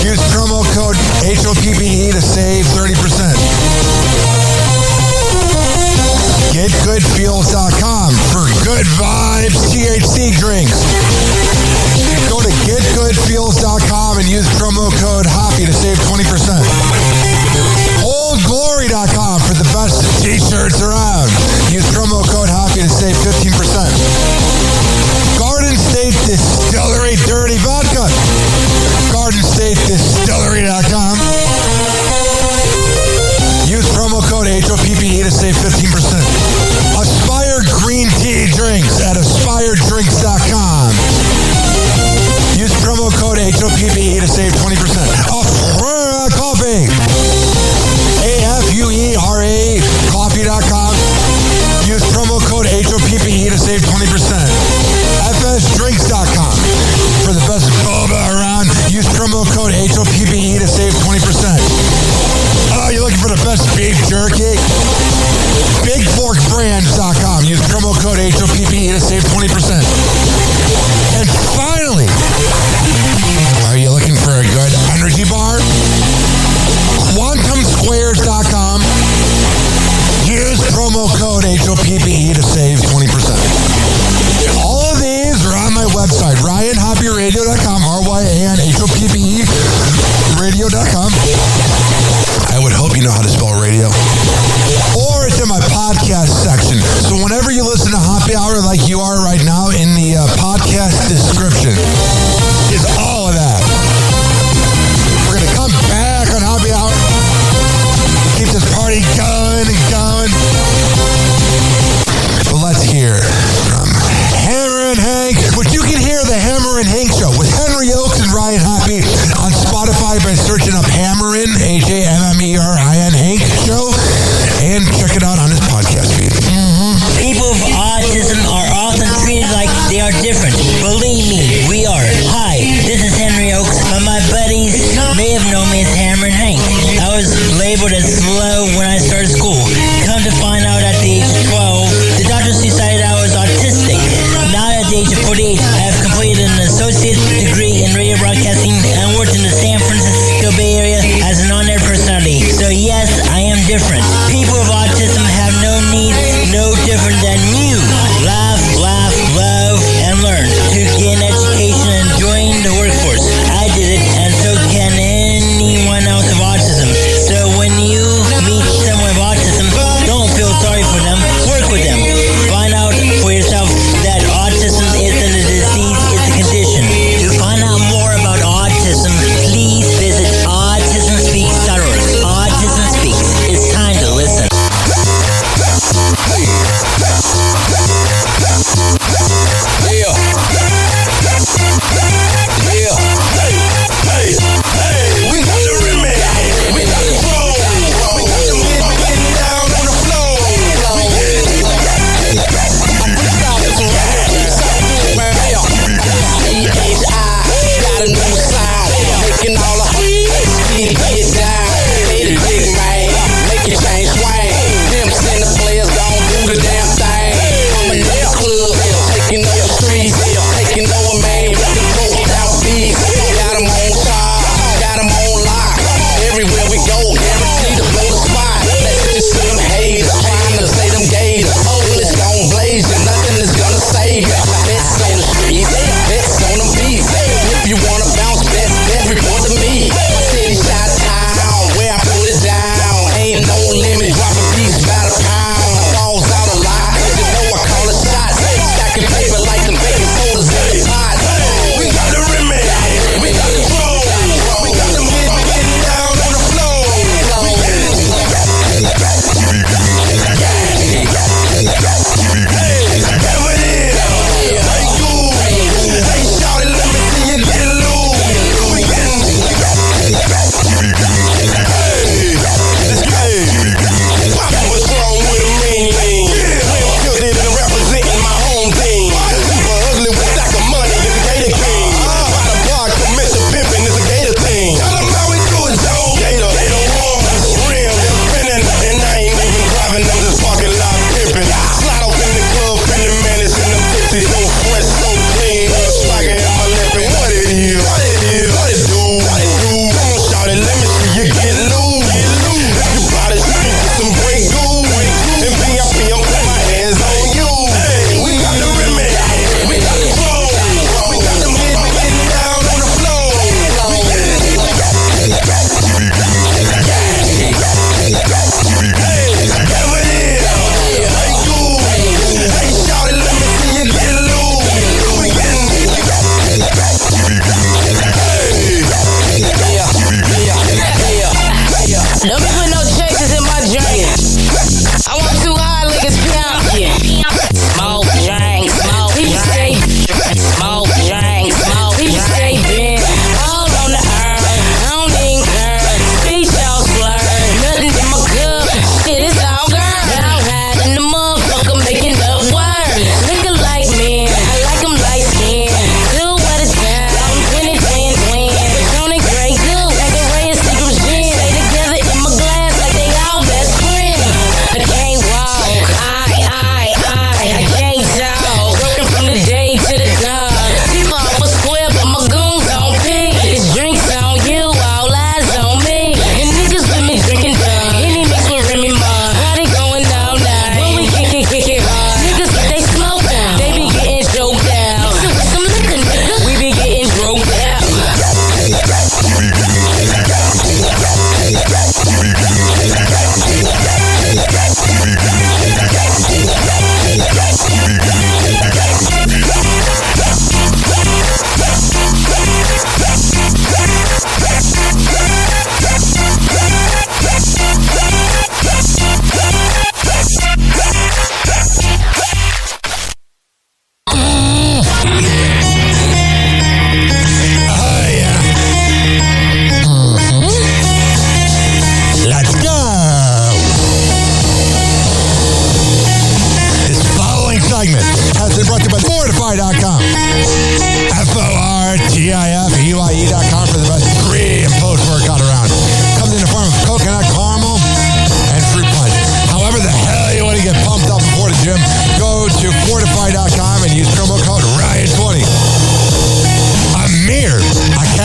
Use promo code HOPPE to save 30%. GetGoodFeels.com for good vibes THC drinks. Go to GetGoodFeels.com and use promo code HOPPY to save 20%. OldGlory.com for the best t-shirts around. Use promo code HOPPY to save 15%. Garden State Distillery Dirty Vodka. GardenStateDistillery.com. Use promo code HOPPE to save 15%. Aspire Green Tea Drinks at AspireDrinks.com. Use promo code HOPPE to save 20%. Afuera Coffee. AFUERA Coffee.com. Use promo code HOPPE to save 20%. FSDrinks.com. For the best boba around, use promo code HOPPE to save 20%. Oh, you're looking for the best beef jerky? BigForkBrands.com. Use promo code HOPPE to save 20%. And finally, are you looking for a good energy bar? QuantumSquares.com. Use promo code HOPPE to save 20%. All of these are on my website, RyanHoppyRadio.com, RyanHoppe Radio.com. I would hope you know how to spell radio. Or it's in my podcast section. So whenever you listen to Happy Hour like you are right now, in the podcast description is all of that. We're going to come back on Happy Hour. Keep this party going and going. But let's hear from Hammer and Hank, which you can hear the Hammer and Hank Show with Henry Oakes and Ryan Hoppe on Spotify by searching up Hammerin, HAMMERIN Hank Show, and check it out on his podcast feed. People with autism are often treated like they are different. Believe me, we are. Hi, this is Henry Oakes, but my buddies may have known me as Hammer and Hank. I was labeled as slow when I started school. Come to find out at the age of 12, the doctors decided I was autistic. Now at the age of 48, I have completed an associate's degree in radio broadcasting and worked in the San Francisco Bay Area as an on-air personality. So yes, I am different. People with autism have no needs, no different than you. Laugh, laugh, love, and learn to get an education and join the workforce. I did it, and so can anyone else with autism. So when you meet someone with autism, don't feel sorry for them. Work with them. Find out for yourself that autism isn't a disease, it's a condition. To find out more about autism, please visit autismspeaks.org. Autism Speaks. It's time to listen. Yeah.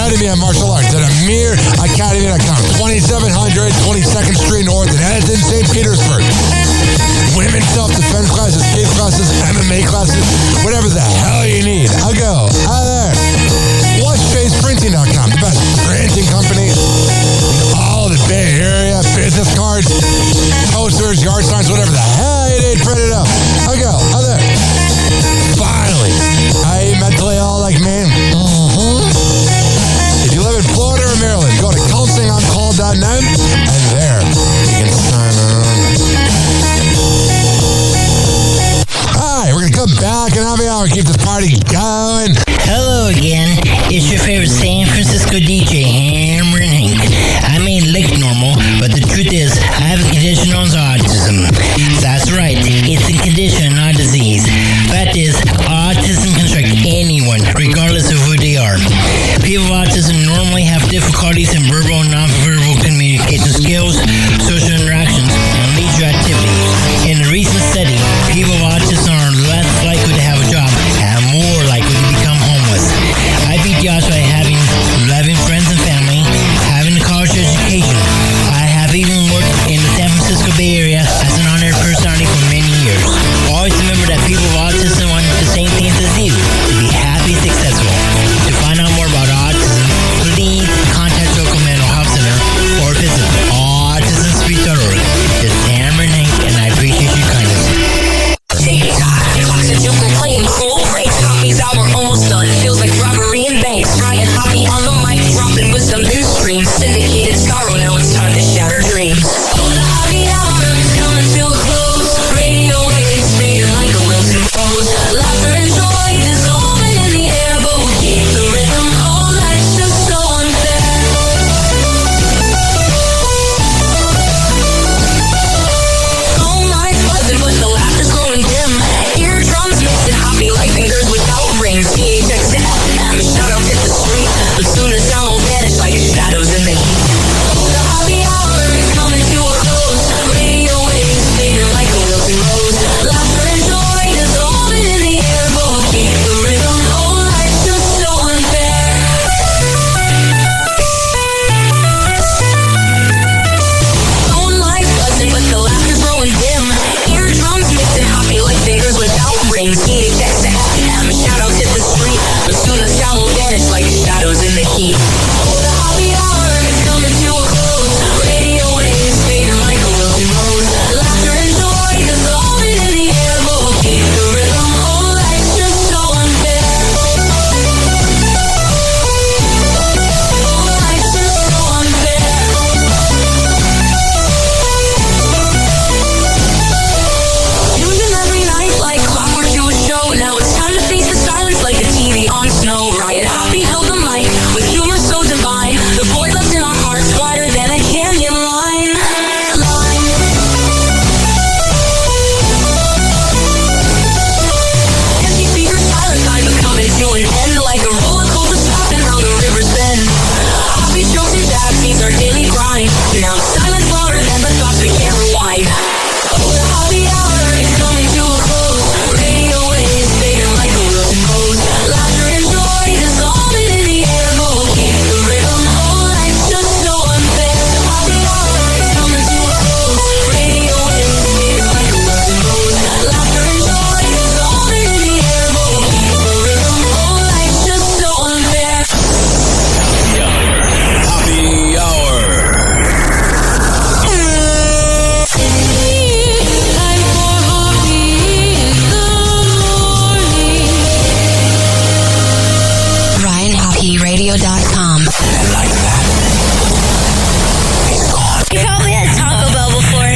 Academy of Martial Arts at AmirAcademy.com. 2700 22nd Street North in Edmonton, St. Petersburg. Women's self-defense classes, skate classes, MMA classes, whatever the hell you need. I'll go. Out there. WatchFacePrinting.com, the best printing company in all the Bay Area. Business cards, posters, yard signs, whatever the hell you need printed up. I'll go. Out there. Finally, are you mentally all like me? If you live in Florida or Maryland, go to counselingoncall.net and there you can sign on. Alright, we're gonna come back and happy hour, keep this party going. Hello again. It's your favorite San Francisco DJ, Hammer and Hank. I may look normal, but the truth is, I have a condition known as autism. That's right, it's a condition, not a disease. Fact is, autism can strike anyone, regardless of who they are. People with autism normally have difficulties in verbal and non-verbal communication skills, social interactions, and leisure activities. In a recent study, people with autism are less likely to have a job and more likely to become homeless. I beat the odds by having loving friends and family, having a college education. I have even worked in the San Francisco Bay Area as an honored personality for many years. Always remember that people with autism want the same things as you, to be happy and successful. To find out more about autism, please contact local mental health center or visit autismspeech.org. This is Hammer and Hank, and I appreciate your kindness. Playing cool breaks, copies out, we're almost done. Feels like robbery in banks. Ryan Hoppe on the mic, dropping with some new streams. Syndicated sorrow, now it's time to shatter dreams. Oh, the happy hour is coming to a close. Radio waves fading like a wilted rose. Laughter and joy dissolving in the air, but we'll keep the rhythm. Oh, life's just so unfair. Oh, life's buzzing, but the laughter's growing dim. Eardrums mixing happy like fingers without rings. PHX to FM, shout out hit the street. But soon the sound will vanish like shadows in the heat. Oh, the happy hour is coming to a close. Radio waves fading like a wilted rose. Laughter and joy dissolving in the air, but we'll keep the rhythm. Oh, life's just so unfair. Oh, life's buzzing, but the laughter's growing dim. Eardrums mixing happy like fingers without rings. PHX to FM, shout out hit the street. But soon the sound will vanish like shadows in the heat. Oh, the happy hour is coming to a close. Radio waves fading like a wilted rose. Laughter and joy dissolving in the air, but we'll keep the rhythm. Oh, life's just so unfair. Oh, life's just so unfair. Tuned in every night like clockwork to a show. Now it's time to face the silence like a TV on snow. Riot Hoppe held the mic with humor so divine. The boy lives in our hearts wider than a canyon line. Empty speakers, silent time coming to an end like a roller coaster stopping how the rivers bend. Hoppe jokes and jabs means our daily grind. Now silence louder than the thoughts we can't rewind. Oh, the happy hour is coming to a close. Radio waves fading like a wilted rose. Laughter and joy dissolving in the air, but we'll keep the rhythm. Oh, life's just so unfair. The happy hour is coming to a close. Radio waves fading like a wilted rose. Laughter and joy dissolving in the air, but we'll keep the rhythm. Oh, life's just so unfair. Happy hour. RyanHoppeRadio.com. And like that, he's gone. You probably had Taco Bell before.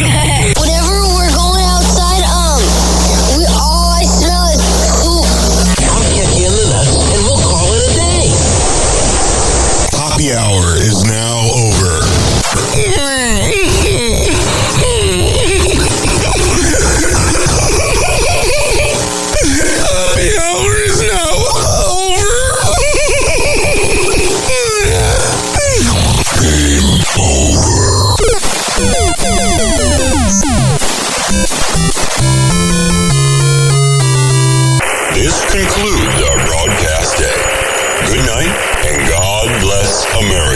Whenever we're going outside, we all I smell is poop. I'll get you into that, and we'll call it a day. Happy hour is now over. Happy hour is now over. Game over. This concludes our broadcast day. Good night, and God bless America.